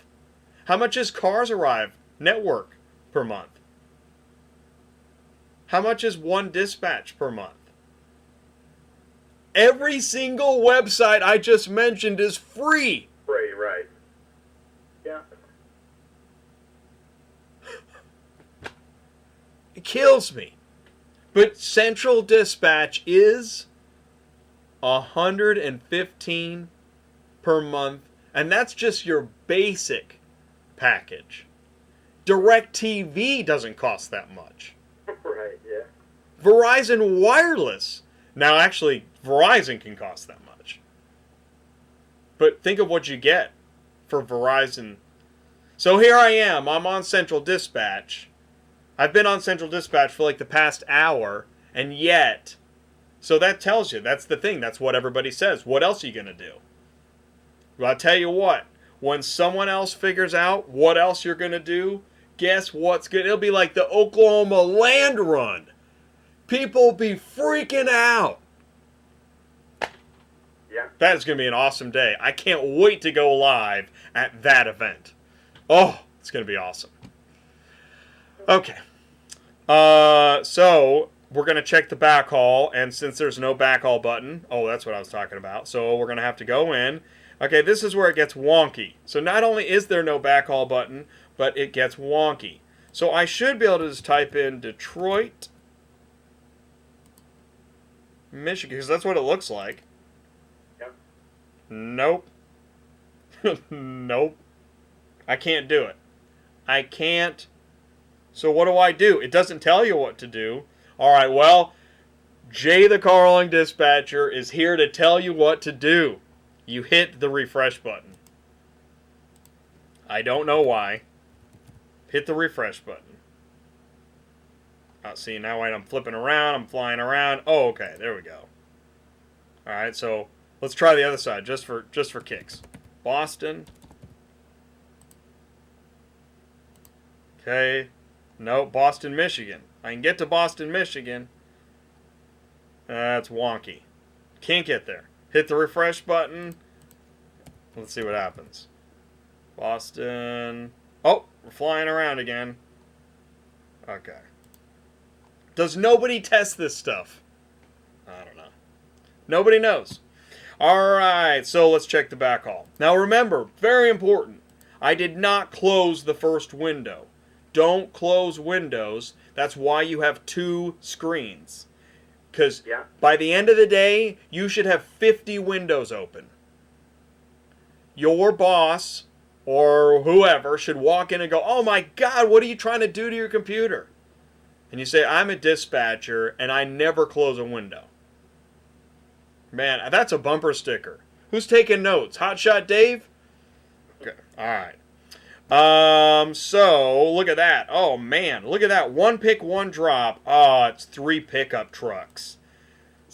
How much is Cars Arrive Network per month? How much is One Dispatch per month? Every single website I just mentioned is free. Free, right. Yeah. It kills me. But Central Dispatch is $115 per month, and that's just your basic package. DirecTV doesn't cost that much. Right, yeah. Verizon Wireless. Now, actually, Verizon can cost that much. But think of what you get for Verizon. So here I am. I'm on Central Dispatch. I've been on Central Dispatch for like the past hour, and yet... So that tells you. That's the thing. That's what everybody says. What else are you going to do? Well, I'll tell you what. When someone else figures out what else you're going to do, guess what's good? It'll be like the Oklahoma land run. People be freaking out. Yeah. That is going to be an awesome day. I can't wait to go live at that event. Oh, it's going to be awesome. Okay. So we're going to check the backhaul, and since there's no backhaul button, that's what I was talking about. So we're going to have to go in. Okay, this is where it gets wonky. So not only is there no backhaul button, but it gets wonky. So I should be able to just type in Detroit, Michigan, because that's what it looks like. Yep. Nope. Nope. I can't do it. I can't. So what do? It doesn't tell you what to do. All right, well, Jay the car hauling dispatcher is here to tell you what to do. You hit the refresh button. I don't know why. Hit the refresh button. See, now I'm flipping around, I'm flying around. Oh, okay, there we go. All right, so let's try the other side just for kicks. Boston. Okay. No, Boston, Michigan. I can get to Boston, Michigan. That's wonky. Can't get there. Hit the refresh button. Let's see what happens. Boston. Oh, we're flying around again. Okay. Does nobody test this stuff? I don't know. Nobody knows. Alright, so let's check the backhaul. Now remember, very important, I did not close the first window. Don't close windows. That's why you have two screens. Because by the end of the day, you should have 50 windows open. Your boss or whoever should walk in and go, "Oh my God, what are you trying to do to your computer?" And you say, "I'm a dispatcher and I never close a window." Man, that's a bumper sticker. Who's taking notes? Hotshot Dave? Okay, alright. So, look at that. Oh, man, look at that. One pick, one drop. Oh, it's 3 pickup trucks.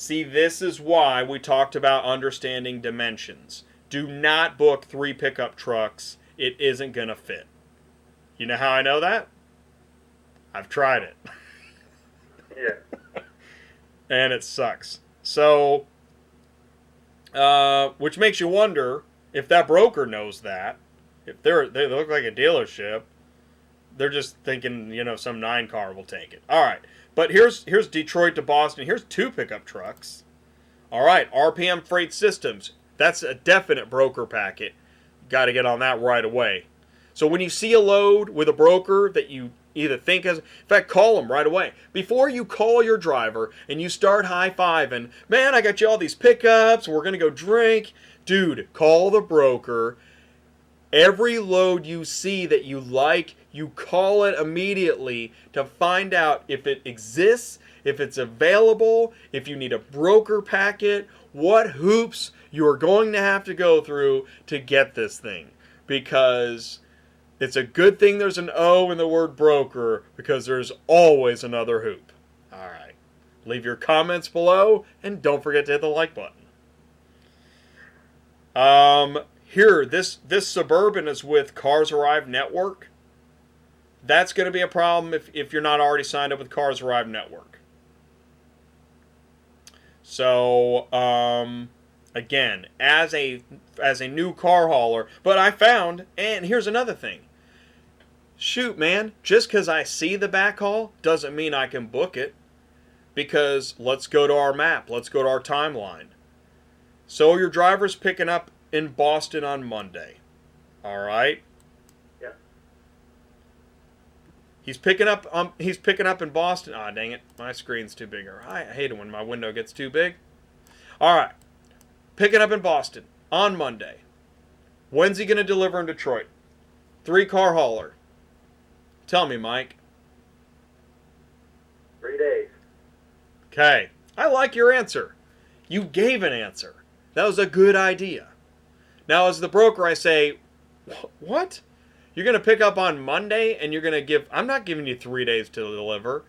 See, this is why we talked about understanding dimensions. Do not book 3 pickup trucks. It isn't going to fit. You know how I know that? I've tried it. Yeah. And it sucks. So, which makes you wonder if that broker knows that. If they look like a dealership, they're just thinking, some 9 car will take it. All right. But here's Detroit to Boston. Here's 2 pickup trucks. All right, RPM Freight Systems. That's a definite broker packet. Got to get on that right away. So when you see a load with a broker that you either think has, in fact, call them right away. Before you call your driver and you start high-fiving, man, I got you all these pickups, we're going to go drink. Dude, call the broker. Every load you see that you like, you call it immediately to find out if it exists, if it's available, if you need a broker packet, what hoops you are going to have to go through to get this thing. Because it's a good thing there's an O in the word broker, because there's always another hoop. All right. Leave your comments below, and don't forget to hit the like button. Here, this Suburban is with Cars Arrive Network. That's going to be a problem if you're not already signed up with Cars Arrive Network. So, again, as a new car hauler, but I found, and here's another thing. Shoot, man, just because I see the backhaul doesn't mean I can book it. Because let's go to our map. Let's go to our timeline. So your driver's picking up in Boston on Monday. All right? Yeah. He's picking up in Boston. Ah, dang it. My screen's too big. I hate it when my window gets too big. All right. Picking up in Boston on Monday. When's he going to deliver in Detroit? 3-car hauler. Tell me, Mike. 3 days. Okay. I like your answer. You gave an answer. That was a good idea. Now, as the broker, I say, what? You're going to pick up on Monday and you're going to I'm not giving you 3 days to deliver.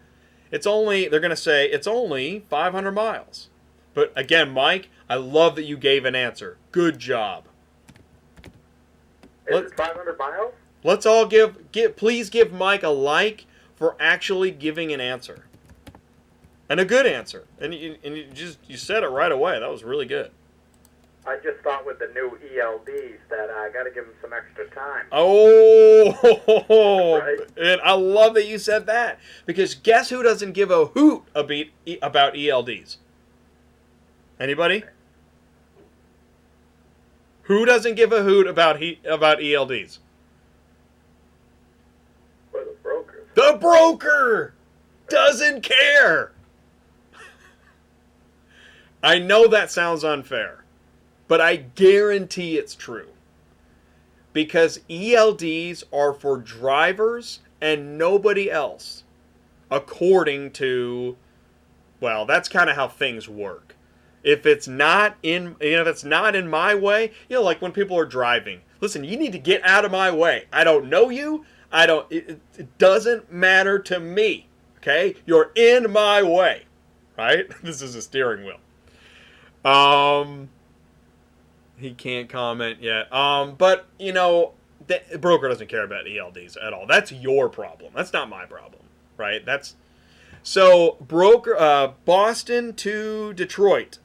They're going to say, it's only 500 miles. But again, Mike, I love that you gave an answer. Good job. Is it 500 miles? Let's all please give Mike a like for actually giving an answer. And a good answer. And you said it right away. That was really good. I just thought with the new ELDs that I got to give them some extra time. Oh, Right. And I love that you said that. Because guess who doesn't give a hoot about ELDs? Anybody? Who doesn't give a hoot about ELDs? For the brokers. The broker doesn't care. I know that sounds unfair, but I guarantee it's true. Because ELDs are for drivers and nobody else. According to, well, that's kind of how things work. If it's not in my way, like when people are driving. Listen, you need to get out of my way. I don't know you. It doesn't matter to me. Okay? You're in my way. Right? This is a steering wheel. He can't comment yet. But the broker doesn't care about ELDs at all. That's your problem. That's not my problem, right? So broker Boston to Detroit.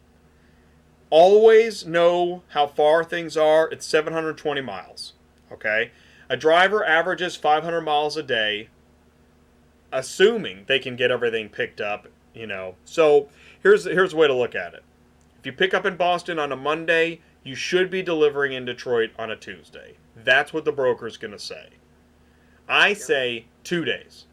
Always know how far things are. It's 720 miles. Okay? A driver averages 500 miles a day, assuming they can get everything picked up, So here's a way to look at it. If you pick up in Boston on a Monday, you should be delivering in Detroit on a Tuesday. That's what the broker's going to say. I say 2 days.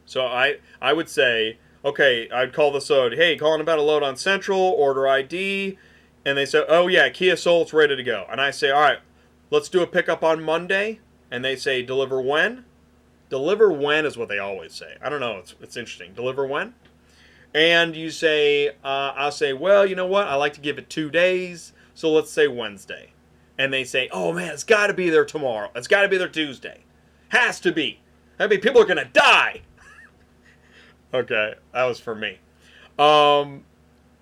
So I would say, okay, I'd call this load, hey, calling about a load on Central, order ID, and they say, oh yeah, Kia Soul, it's ready to go. And I say, all right, let's do a pickup on Monday, and they say, deliver when? Deliver when is what they always say. I don't know, it's interesting. Deliver when? And you say, I'll say, well, you know what? I like to give it 2 days, so let's say Wednesday. And they say, oh man, it's got to be there tomorrow. It's got to be there Tuesday. Has to be. I mean, people are going to die. Okay, that was for me.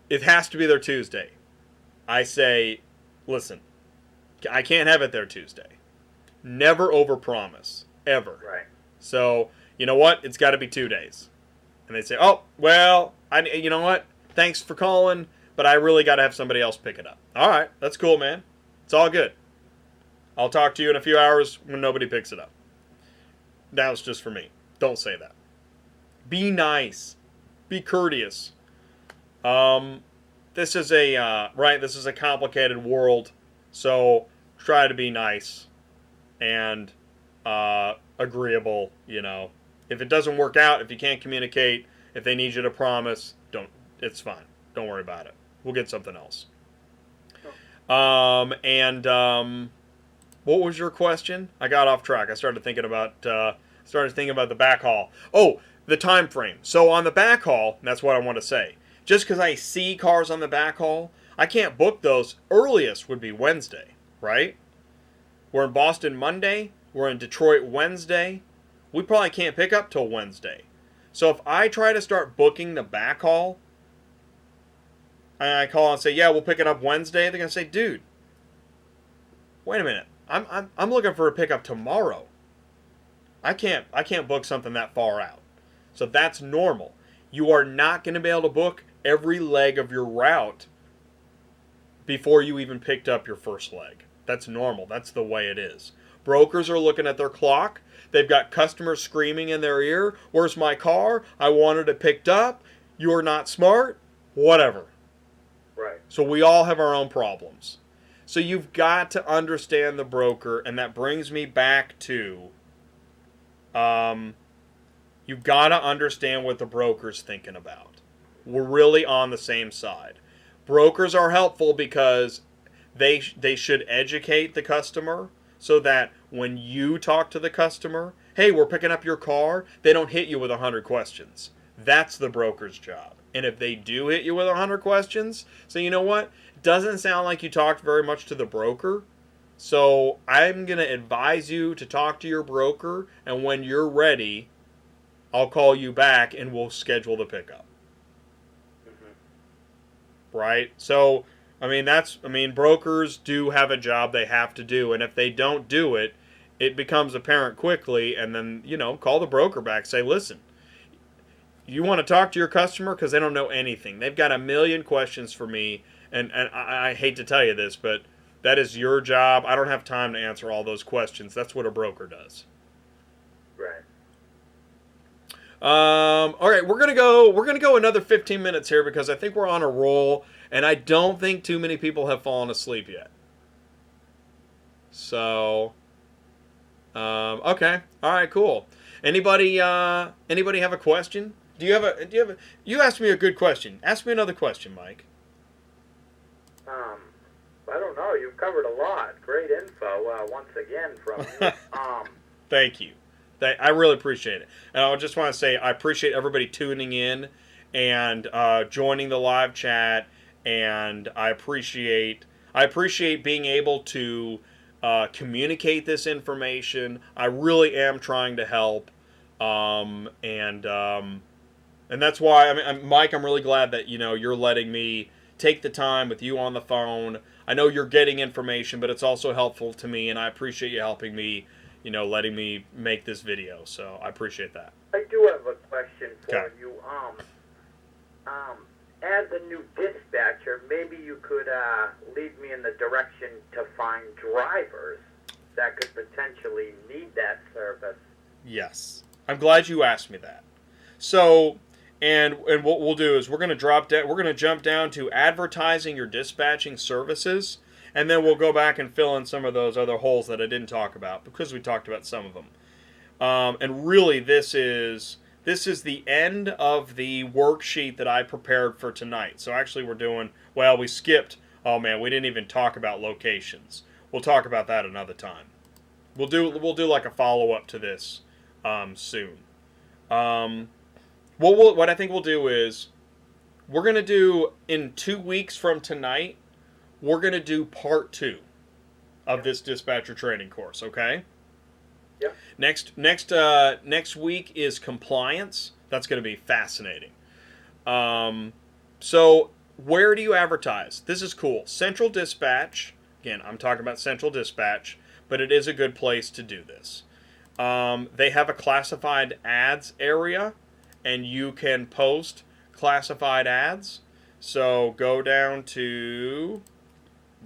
It has to be there Tuesday. I say, listen, I can't have it there Tuesday. Never overpromise, ever. Right. So, you know what? It's got to be 2 days. And they say, oh, well, you know what? Thanks for calling, but I really got to have somebody else pick it up. All right, that's cool, man. It's all good. I'll talk to you in a few hours when nobody picks it up. Now it's just for me. Don't say that. Be nice. Be courteous. This is this is a complicated world, so try to be nice and agreeable, you know. If it doesn't work out, if you can't communicate, if they need you to promise, it's fine. Don't worry about it. We'll get something else. What was your question? I got off track. I started thinking about the backhaul. Oh, the time frame. So on the backhaul, that's what I want to say. Just because I see cars on the backhaul, I can't book those. Earliest would be Wednesday, right? We're in Boston Monday. We're in Detroit Wednesday. We probably can't pick up till Wednesday. So if I try to start booking the backhaul, and I call and say, yeah, we'll pick it up Wednesday, they're going to say, dude, wait a minute. I'm looking for a pickup tomorrow. I can't book something that far out. So that's normal. You are not going to be able to book every leg of your route before you even picked up your first leg. That's normal. That's the way it is. Brokers are looking at their clock. They've got customers screaming in their ear, where's my car? I wanted it picked up. You're not smart. Whatever. Right. So we all have our own problems. So you've got to understand the broker, and that brings me back to you've got to understand what the broker's thinking about. We're really on the same side. Brokers are helpful because they should educate the customer so that when you talk to the customer, hey, we're picking up your car, they don't hit you with 100 questions. That's the broker's job. And if they do hit you with 100 questions, so you know what? Doesn't sound like you talked very much to the broker. So I'm going to advise you to talk to your broker, and when you're ready, I'll call you back and we'll schedule the pickup. Mm-hmm. Right? So, brokers do have a job they have to do, and if they don't do it, it becomes apparent quickly, and then, call the broker back. Say, listen, you want to talk to your customer because they don't know anything. They've got a million questions for me, and I hate to tell you this, but that is your job. I don't have time to answer all those questions. That's what a broker does. Right. All right, we're gonna go another 15 minutes here because I think we're on a roll, and I don't think too many people have fallen asleep yet. So, okay, all right, cool. Anybody have a question? You asked me a good question. Ask me another question, Mike. I don't know. You've covered a lot. Great info once again from you. Thank you. I really appreciate it. And I just want to say I appreciate everybody tuning in and joining the live chat. And I appreciate being able to communicate this information. I really am trying to help. And that's why, Mike, I'm really glad that, you're letting me take the time with you on the phone. I know you're getting information, but it's also helpful to me, and I appreciate you helping me, letting me make this video. So I appreciate that. I do have a question for Okay. you. As a new dispatcher, maybe you could lead me in the direction to find drivers that could potentially need that service. Yes. I'm glad you asked me that. So, and what we'll do is we're going to jump down to advertising your dispatching services, and then we'll go back and fill in some of those other holes that I didn't talk about because we talked about some of them. And really, this is the end of the worksheet that I prepared for tonight. So actually, we skipped. Oh man, we didn't even talk about locations. We'll talk about that another time. We'll do like a follow up to this soon. What I think we'll do is we're going to do in 2 weeks from tonight, we're going to do part 2 of this dispatcher training course, okay? Yep. Next week is compliance. That's going to be fascinating. So where do you advertise? This is cool. Central Dispatch. Again, I'm talking about Central Dispatch, but it is a good place to do this. They have a classified ads area, and you can post classified ads. So go down to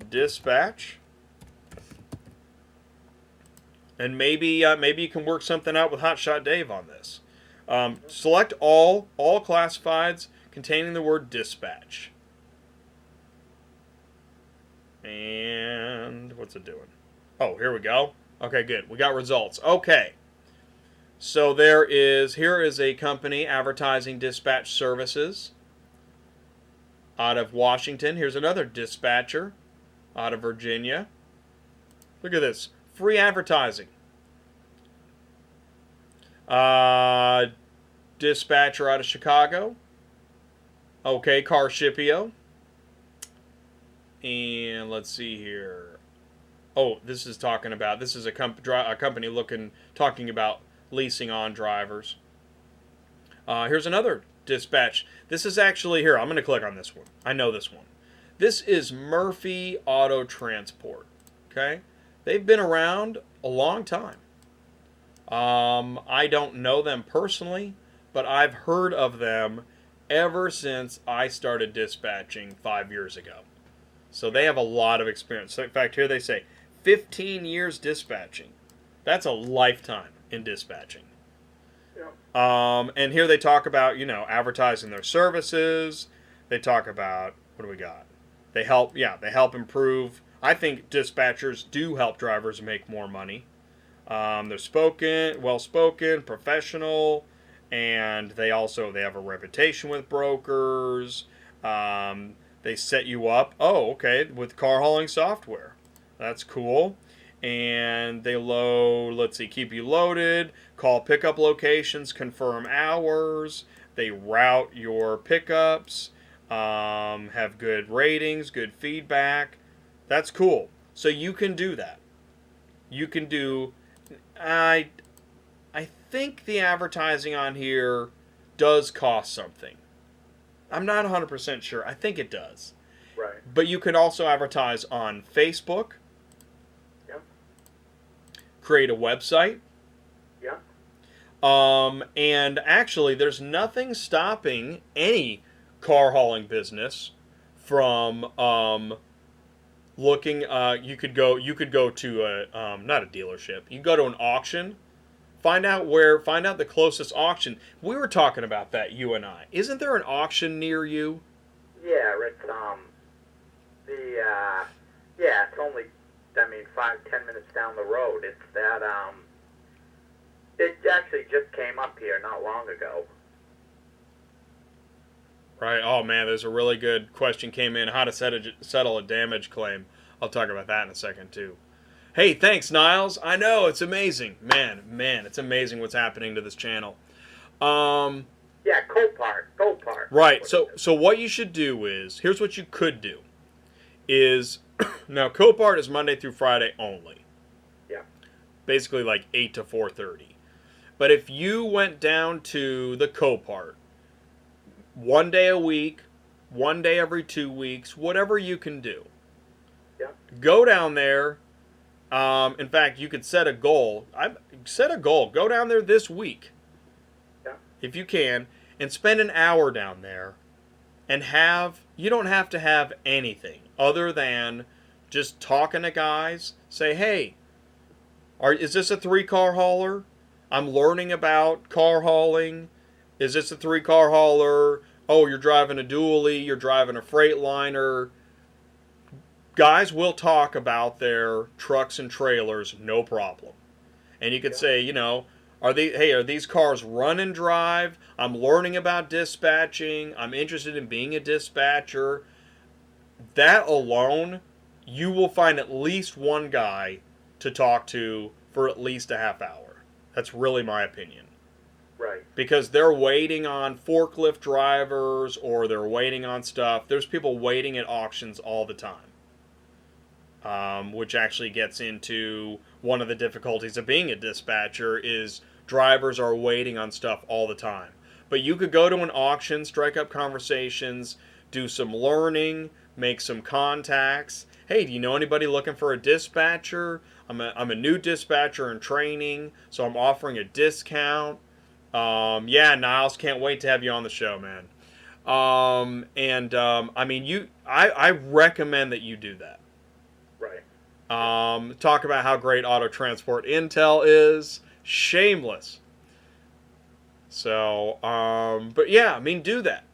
Dispatch, and maybe you can work something out with Hotshot Dave on this. Select all classifieds containing the word dispatch. And what's it doing? Oh, here we go. Okay, good. We got results. Okay. So here is a company advertising dispatch services out of Washington. Here's another dispatcher out of Virginia. Look at this. Free advertising. Dispatcher out of Chicago. Okay, Carshipio. And let's see here. Oh, this is a company talking about leasing on drivers. Here's another dispatch. This is actually, here, I'm going to click on this one. I know this one. This is Murphy Auto Transport. Okay? They've been around a long time. I don't know them personally, but I've heard of them ever since I started dispatching 5 years ago. So they have a lot of experience. So in fact, here they say 15 years dispatching. That's a lifetime in dispatching. Yeah. And here they talk about, advertising their services. They talk about, what do we got? They help improve. I think dispatchers do help drivers make more money. They're well-spoken, professional, and they have a reputation with brokers. They set you up, with car hauling software. That's cool. And they keep you loaded, call pickup locations, confirm hours. They route your pickups, have good ratings, good feedback. That's cool. So you can do that. You can do, I think the advertising on here does cost something. I'm not 100% sure. I think it does. Right. But you can also advertise on Facebook. Yep. Create a website. Yeah. And actually, there's nothing stopping any car hauling business from looking. You could go to not a dealership. You can go to an auction. Find out the closest auction. We were talking about that, you and I. Isn't there an auction near you? Yeah, it's it's only 5-10 minutes down the road. It's that it actually just came up here not long ago. Right. Oh man, there's a really good question came in. How to settle a damage claim. I'll talk about that in a second too. Hey, thanks, Niles. I know, it's amazing. Man, it's amazing what's happening to this channel. Yeah, Copart. Right, so what you should do is, here's what you could do. Now, Copart is Monday through Friday only. Yeah. Basically like 8 to 4:30. But if you went down to the Copart, 1 day a week, 1 day every 2 weeks, whatever you can do. Yeah. Go down there. In fact, you could set a goal. Go down there this week, if you can, and spend an hour down there, and you don't have to have anything other than just talking to guys. Say, hey, is this a 3-car hauler? I'm learning about car hauling. Is this a 3-car hauler? Oh, you're driving a dually. You're driving a Freightliner. Guys will talk about their trucks and trailers, no problem. And you could say, are these cars run and drive? I'm learning about dispatching. I'm interested in being a dispatcher. That alone, you will find at least one guy to talk to for at least a half hour. That's really my opinion. Right. Because they're waiting on forklift drivers or they're waiting on stuff. There's people waiting at auctions all the time. Which actually gets into one of the difficulties of being a dispatcher is drivers are waiting on stuff all the time. But you could go to an auction, strike up conversations, do some learning, make some contacts. Hey, do you know anybody looking for a dispatcher? I'm a new dispatcher in training, so I'm offering a discount. Yeah, Niles, can't wait to have you on the show, man. I mean, I recommend that you do that. Right. Talk about how great Auto Transport Intel is. Shameless. So, but yeah, I mean, do that.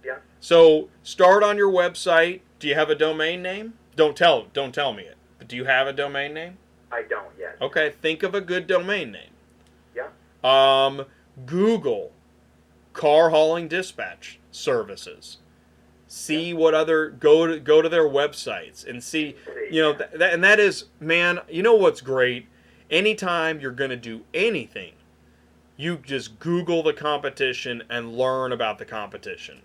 Yeah. So, start on your website. Do you have a domain name? Don't tell me it. But do you have a domain name? I don't yet. Okay, think of a good domain name. Yeah. Google car hauling dispatch services. See what other go to their websites and see, you know, and that is, man, you know what's great? Anytime you're going to do anything, you just Google the competition and learn about the competition.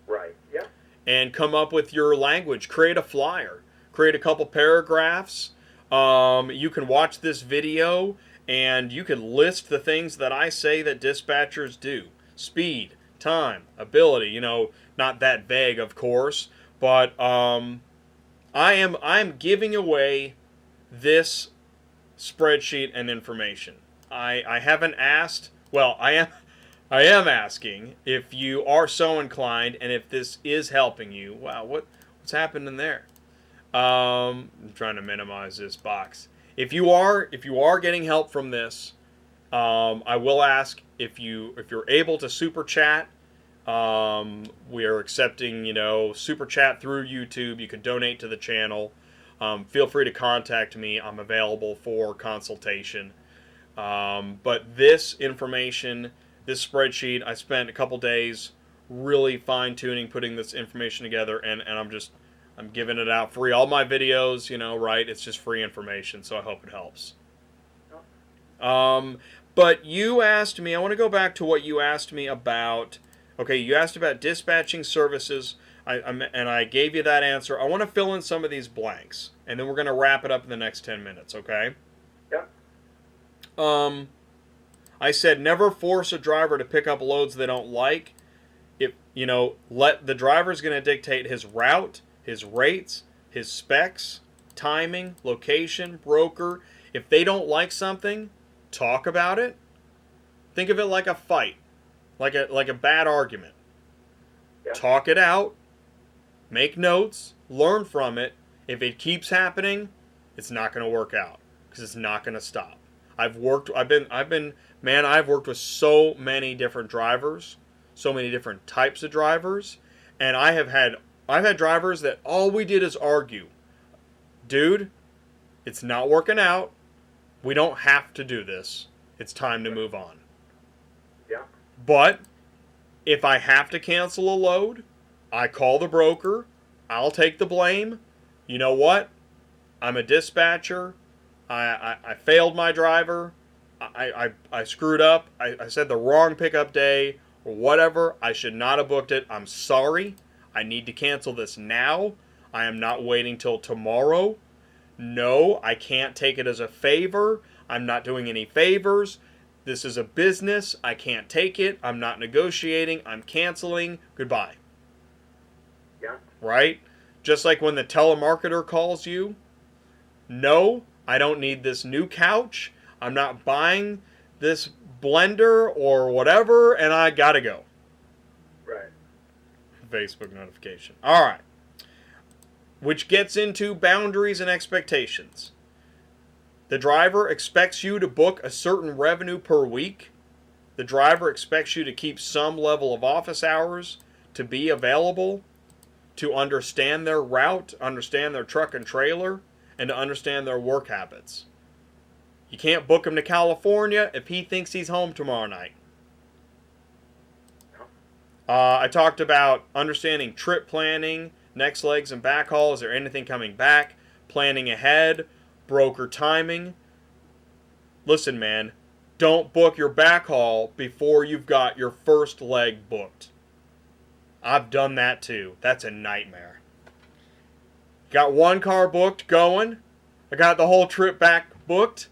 Right. Yeah. And come up with your language. Create a flyer. Create a couple paragraphs. You can watch this video and you can list the things that I say that dispatchers do. Speed, time, ability, you know, not that vague, of course, but I'm giving away this spreadsheet and information. I haven't asked, well, I am asking if you are so inclined and if this is helping you. Wow, what's happening there? I'm trying to minimize this box. If you are getting help from this, I will ask if you're able to super chat. We are accepting, you know, super chat through YouTube. You can donate to the channel. Feel free to contact me. I'm available for consultation. But this information, this spreadsheet, I spent a couple days really fine-tuning, putting this information together, and I'm giving it out free. All my videos, you know, right? It's just free information, so I hope it helps. But you asked me, I want to go back to what you asked me about. Okay, you asked about dispatching services, and I gave you that answer. I want to fill in some of these blanks, and then we're going to wrap it up in the next 10 minutes, okay? Yeah. I said never force a driver to pick up loads they don't like. If, you know, let the driver's going to dictate his route, his rates, his specs, timing, location, broker. If they don't like something, talk about it. Think of it like a fight, like a bad argument. Yeah. Talk it out. Make notes. Learn from it. If it keeps happening, it's not going to work out because it's not going to stop. I've worked with so many different drivers, so many different types of drivers, and I've had drivers that all we did is argue. Dude, it's not working out. We don't have to do this. It's time to move on. Yeah. But if I have to cancel a load, I call the broker. I'll take the blame. You know what? I'm a dispatcher. I failed my driver. I screwed up. I said the wrong pickup day or whatever. I should not have booked it. I'm sorry. I need to cancel this now. I am not waiting till tomorrow. No, I can't take it as a favor. I'm not doing any favors. This is a business. I can't take it. I'm not negotiating. I'm canceling. Goodbye. Yeah. Right? Just like when the telemarketer calls you. No, I don't need this new couch. I'm not buying this blender or whatever, and I gotta go. Right. Facebook notification. All right. Which gets into boundaries and expectations. The driver expects you to book a certain revenue per week. The driver expects you to keep some level of office hours, to be available, to understand their route, understand their truck and trailer, and to understand their work habits. You can't book him to California if he thinks he's home tomorrow night. I talked about understanding trip planning, next legs and backhaul. Is there anything coming back? Planning ahead, broker timing. Listen, man, don't book your backhaul before you've got your first leg booked. I've done that too. That's a nightmare. Got one car booked going. I got the whole trip back booked.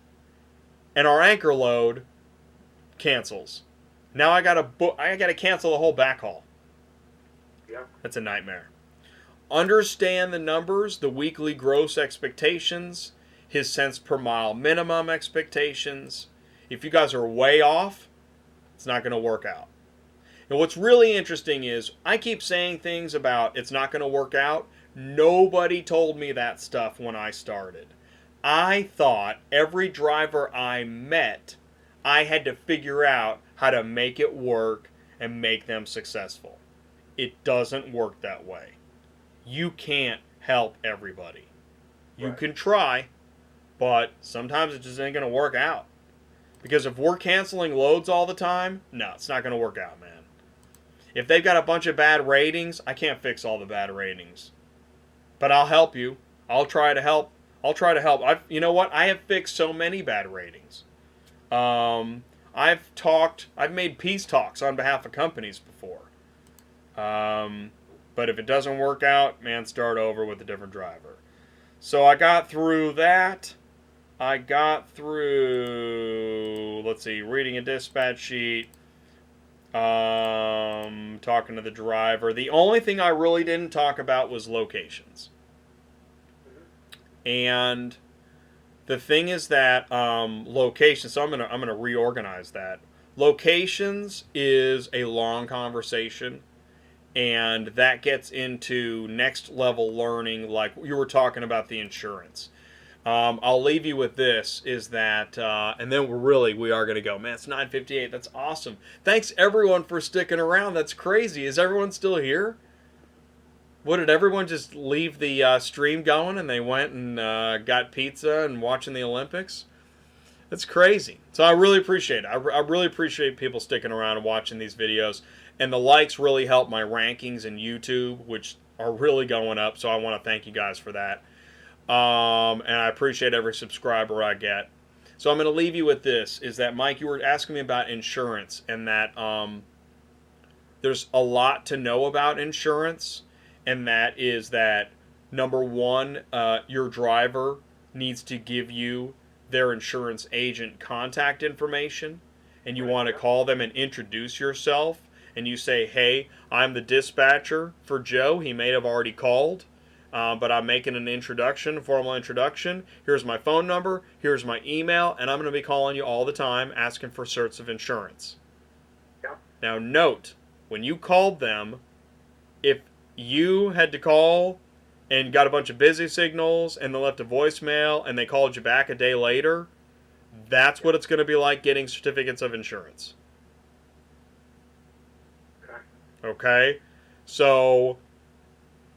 And our anchor load cancels. Now I gotta cancel the whole backhaul. Yeah. Yeah. That's a nightmare. Understand the numbers, the weekly gross expectations, his cents per mile minimum expectations. If you guys are way off, it's not going to work out. And what's really interesting is I keep saying things about it's not going to work out. Nobody told me that stuff when I started. I thought every driver I met, I had to figure out how to make it work and make them successful. It doesn't work that way. You can't help everybody. You Right. can try, but sometimes it just ain't going to work out. Because if we're canceling loads all the time, no, it's not going to work out, man. If they've got a bunch of bad ratings, I can't fix all the bad ratings. But I'll help you. I'll try to help. You know what? I have fixed so many bad ratings. I've made peace talks on behalf of companies before. But if it doesn't work out, man, start over with a different driver. So I got through that. Let's see, reading a dispatch sheet, talking to the driver. The only thing I really didn't talk about was locations. And the thing is that locations. So I'm gonna reorganize that. Locations is a long conversation, and that gets into next level learning, like you were talking about the insurance. I'll leave you with this: is that, and then we are going to go. Man, it's 9:58. That's awesome. Thanks everyone for sticking around. That's crazy. Is everyone still here? What, did everyone just leave the stream going and they went and got pizza and watching the Olympics? That's crazy. So I really appreciate it. I really appreciate people sticking around and watching these videos. And the likes really help my rankings in YouTube, which are really going up. So I want to thank you guys for that. And I appreciate every subscriber I get. So I'm going to leave you with this, is that, Mike, you were asking me about insurance, and that there's a lot to know about insurance, and that is that, number one, your driver needs to give you their insurance agent contact information, and you want to call them and introduce yourself, and you say, hey, I'm the dispatcher for Joe. He may have already called. But I'm making an introduction, formal introduction. Here's my phone number. Here's my email. And I'm going to be calling you all the time asking for certs of insurance. Yeah. Now, note, when you called them, if you had to call and got a bunch of busy signals and they left a voicemail and they called you back a day later, that's what it's going to be like getting certificates of insurance. Okay? So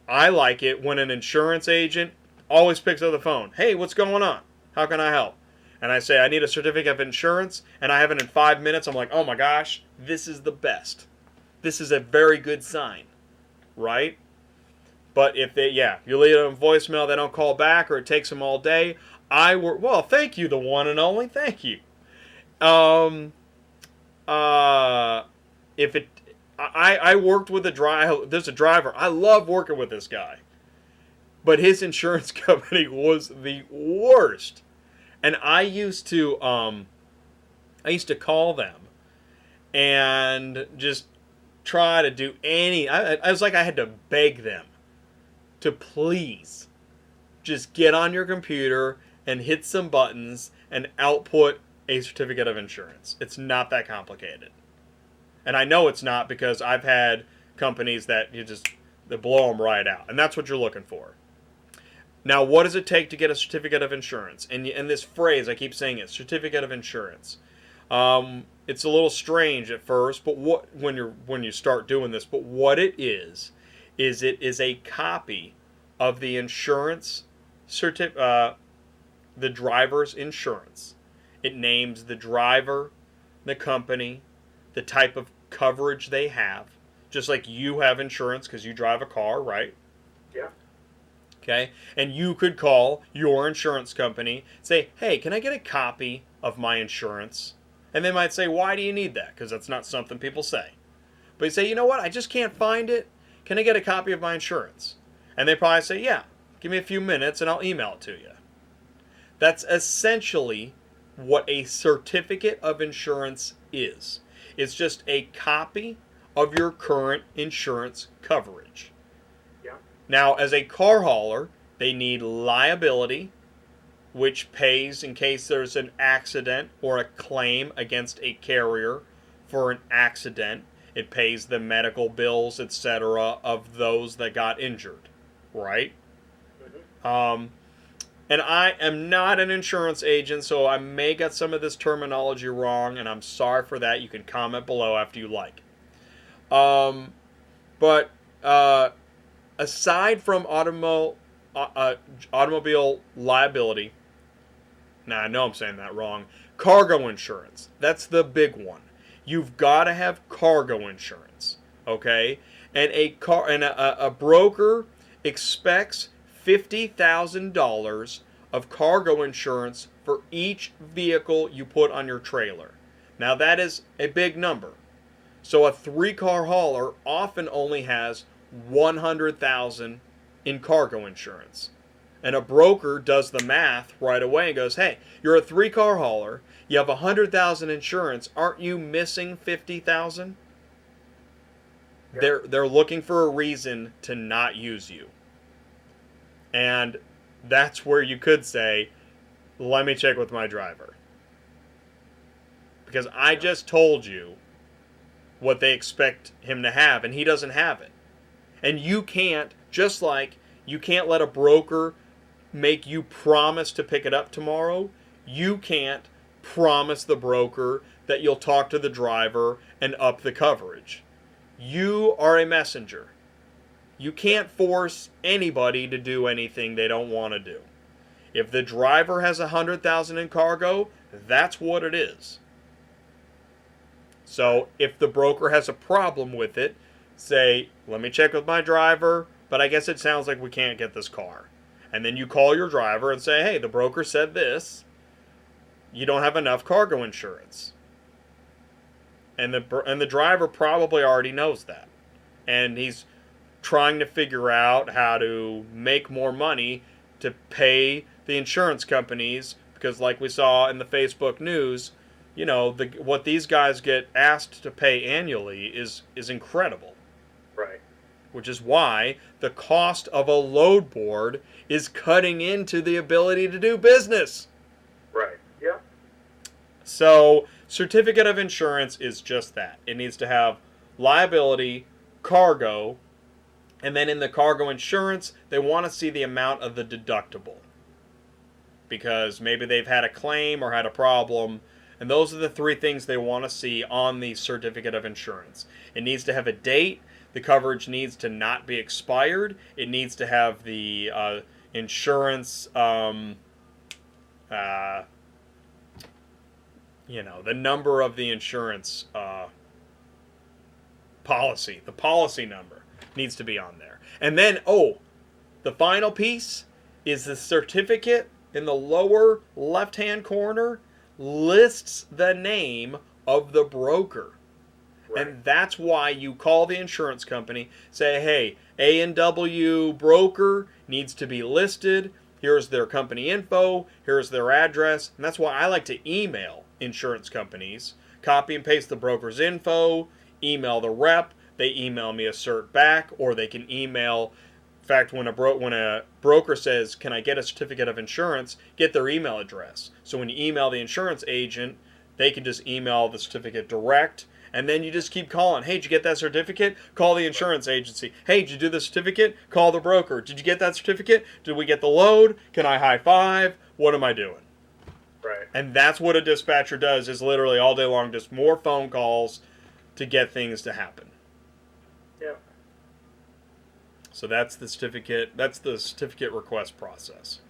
I like it when an insurance agent always picks up the phone. Hey, what's going on? How can I help? And I say, I need a certificate of insurance, and I have it in 5 minutes. I'm like, oh my gosh, this is the best. This is a very good sign, right? But if you leave them voicemail, they don't call back, or it takes them all day. Well, thank you, the one and only. Thank you. If it I worked with a driver. There's a driver. I love working with this guy. But his insurance company was the worst. And I used to call them and just try to do I was like, I had to beg them to please just get on your computer and hit some buttons and output a certificate of insurance. It's not that complicated. And I know it's not, because I've had companies that they blow them right out. And that's what you're looking for. Now, what does it take to get a certificate of insurance? And this phrase, I keep saying it, certificate of insurance. It's a little strange at first, but when you start doing this, but what it is it is a copy of the insurance the driver's insurance. It names the driver, the company, the type of coverage they have, just like you have insurance because you drive a car, right? Yeah. Okay, and you could call your insurance company, say, hey, can I get a copy of my insurance? And they might say, why do you need that? Because that's not something people say. But you say, you know what, I just can't find it. Can I get a copy of my insurance? And they probably say, yeah, give me a few minutes and I'll email it to you. That's essentially what a certificate of insurance is. It's just a copy of your current insurance coverage. Yeah. Now, as a car hauler, they need liability, which pays in case there's an accident or a claim against a carrier for an accident. It pays the medical bills, etc., of those that got injured, right? Mm-hmm. And I am not an insurance agent, so I may get some of this terminology wrong, and I'm sorry for that. You can comment below after you like. But aside from automobile liability, I know I'm saying that wrong. Cargo insurance. That's the big one. You've got to have cargo insurance, okay? And a broker expects $50,000 of cargo insurance for each vehicle you put on your trailer. Now that is a big number. So a 3-car hauler often only has 100,000 in cargo insurance. And a broker does the math right away and goes, "Hey, you're a 3-car hauler. You have 100,000 insurance. Aren't you missing 50,000?" Yeah. They're looking for a reason to not use you. And that's where you could say, "Let me check with my driver." Because I just told you what they expect him to have, and he doesn't have it. And you can't, just like you can't let a broker make you promise to pick it up tomorrow, you can't promise the broker that you'll talk to the driver and up the coverage. You are a messenger. You can't force anybody to do anything they don't want to do. If the driver has 100,000 in cargo, that's what it is. So if the broker has a problem with it, say, "Let me check with my driver, but I guess it sounds like we can't get this car." And then you call your driver and say, "Hey, the broker said this. You don't have enough cargo insurance." And the driver probably already knows that. And he's trying to figure out how to make more money to pay the insurance companies, because like we saw in the Facebook news, what these guys get asked to pay annually is incredible. Right. Which is why the cost of a load board is cutting into the ability to do business. Right. Yeah. So, certificate of insurance is just that. It needs to have liability, cargo, and then in the cargo insurance, they want to see the amount of the deductible. Because maybe they've had a claim or had a problem, and those are the 3 things they want to see on the certificate of insurance. It needs to have a date. The coverage needs to not be expired. It needs to have the insurance, the number of the insurance policy. The policy number needs to be on there. And then, the final piece is the certificate in the lower left-hand corner lists the name of the broker. Right. And that's why you call the insurance company, say, "Hey, A&W broker needs to be listed. Here's their company info. Here's their address." And that's why I like to email insurance companies. Copy and paste the broker's info, email the rep. They email me a cert back, or they can email. In fact, when a broker says, "Can I get a certificate of insurance?" get their email address. So when you email the insurance agent, they can just email the certificate direct. And then you just keep calling. "Hey, did you get that certificate?" Call the insurance agency. "Hey, did you do the certificate?" Call the broker. "Did you get that certificate? Did we get the load? Can I high five? What am I doing?" Right. And that's what a dispatcher does, is literally all day long just more phone calls to get things to happen. Yeah. So that's the certificate request process.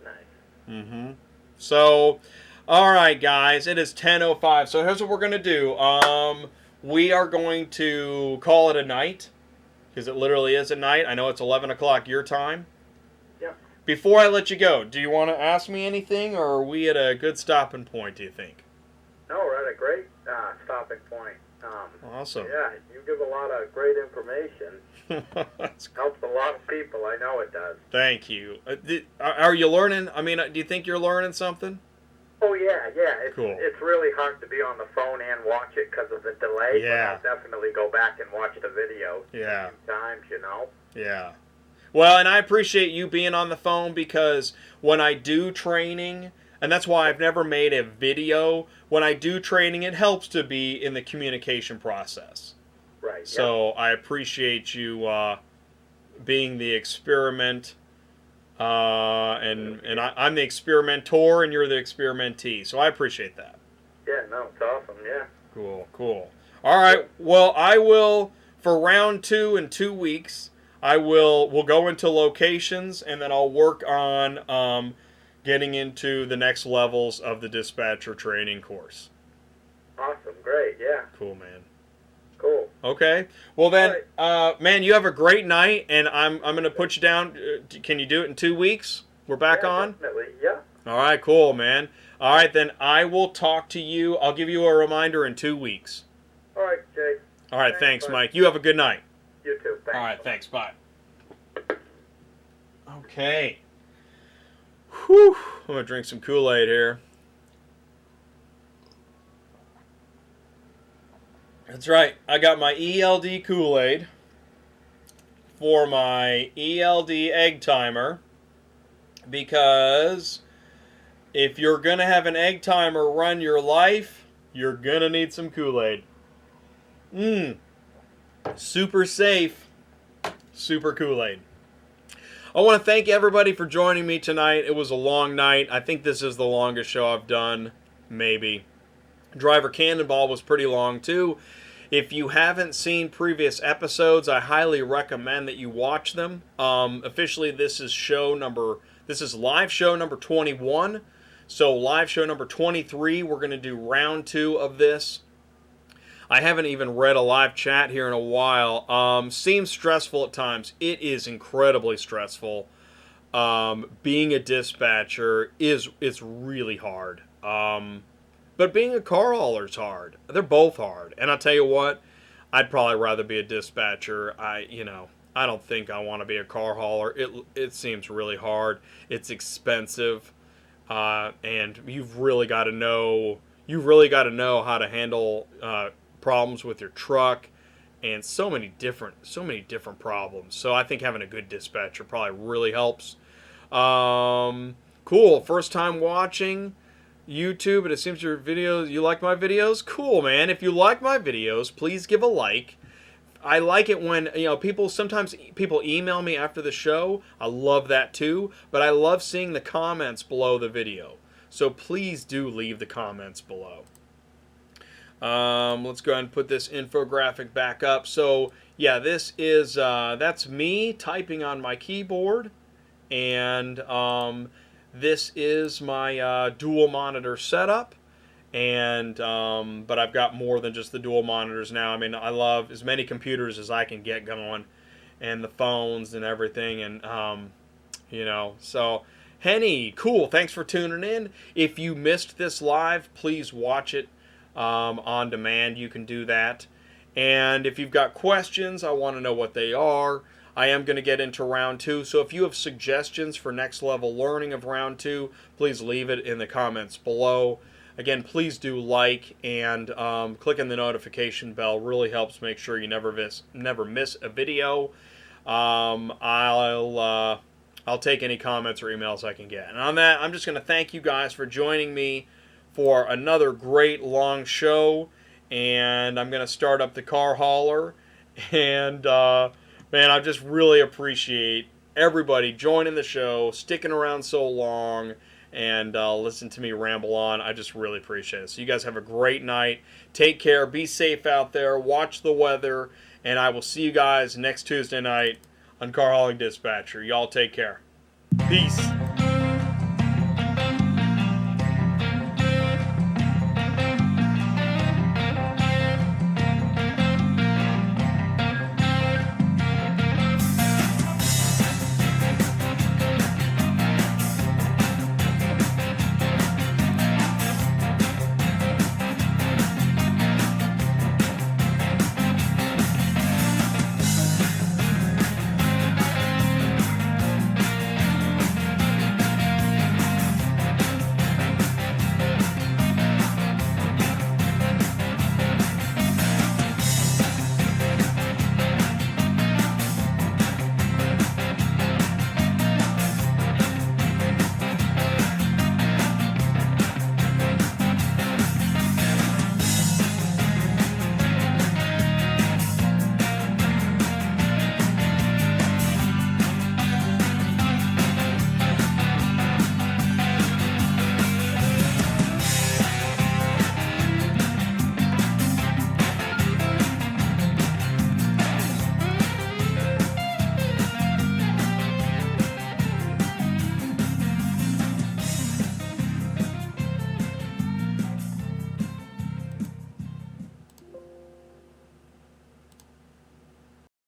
Nice. So, all right, guys, it is 10:05. So here's what we're gonna do. We are going to call it a night, because it literally is a night. I know it's 11 o'clock your time. Yeah. Before I let you go, do you want to ask me anything, or are we at a good stopping point, do you think? No, we're at a great stopping point. Awesome. Yeah, you give a lot of great information. Helps a lot of people. I know it does. Thank you. Are you learning? I mean, do you think you're learning something? Oh yeah, Yeah, Cool. it's really hard to be on the phone and watch it because of the delay. Yeah. But I'll definitely go back and watch the video Yeah. a few times, you know. Yeah. Well, and I appreciate you being on the phone, because when I do training, and that's why I've never made a video, when I do training, it helps to be in the communication process. Right. So I appreciate you being the experiment, and I'm the experimenter, and you're the experimentee. So I appreciate that. Yeah, no, it's awesome, yeah. Cool, cool. All right, well, I will, for round 2 in 2 weeks, we'll go into locations, and then I'll work on getting into the next levels of the dispatcher training course. Awesome, great, yeah. Cool, man. Cool. Okay. Well then, All man, you have a great night, and I'm gonna put you down. Can you do it in 2 weeks? We're back yeah, on. Definitely, yeah. All right, cool, man. All right, then I will talk to you. I'll give you a reminder in 2 weeks. All right, Jay. All right, thanks, bye. Mike. You have a good night. You too. Thanks. All right, thanks. Bye. Okay. Whew. I'm gonna drink some Kool-Aid here. That's right. I got my ELD Kool-Aid for my ELD egg timer, because if you're going to have an egg timer run your life, you're going to need some Kool-Aid. Super safe. Super Kool-Aid. I want to thank everybody for joining me tonight. It was a long night. I think this is the longest show I've done, maybe. Driver Cannonball was pretty long too. If you haven't seen previous episodes, I highly recommend that you watch them. Officially, this is live show number 21. So live show number 23, we're going to do round 2 of this. I haven't even read a live chat here in a while. Seems stressful at times. It is incredibly stressful. Being a dispatcher it's really hard. But being a car hauler is hard. They're both hard. And I'll tell you what, I'd probably rather be a dispatcher. I don't think I want to be a car hauler. It seems really hard. It's expensive. And you've really got to know how to handle problems with your truck, and so many different problems. So I think having a good dispatcher probably really helps. Cool. First time watching YouTube, and it seems you like my videos. Cool, man. If you like my videos, please give a like. I like it when sometimes people email me after the show. I love that too, but I love seeing the comments below the video. So please do leave the comments below. Let's go ahead and put this infographic back up. So yeah, this is that's me typing on my keyboard, and this is my dual monitor setup, and but I've got more than just the dual monitors now. I mean, I love as many computers as I can get going, and the phones and everything, and so Henny, cool. Thanks for tuning in. If you missed this live, please watch it on demand. You can do that. And if you've got questions, I want to know what they are. I am going to get into round 2, so if you have suggestions for next level learning of round 2, please leave it in the comments below. Again, please do like and clicking the notification bell really helps make sure you never miss a video. I'll take any comments or emails I can get. And on that, I'm just going to thank you guys for joining me for another great long show. And I'm going to start up the car hauler. And man, I just really appreciate everybody joining the show, sticking around so long, and listen to me ramble on. I just really appreciate it. So you guys have a great night. Take care. Be safe out there. Watch the weather. And I will see you guys next Tuesday night on Car Hauling Dispatcher. Y'all take care. Peace.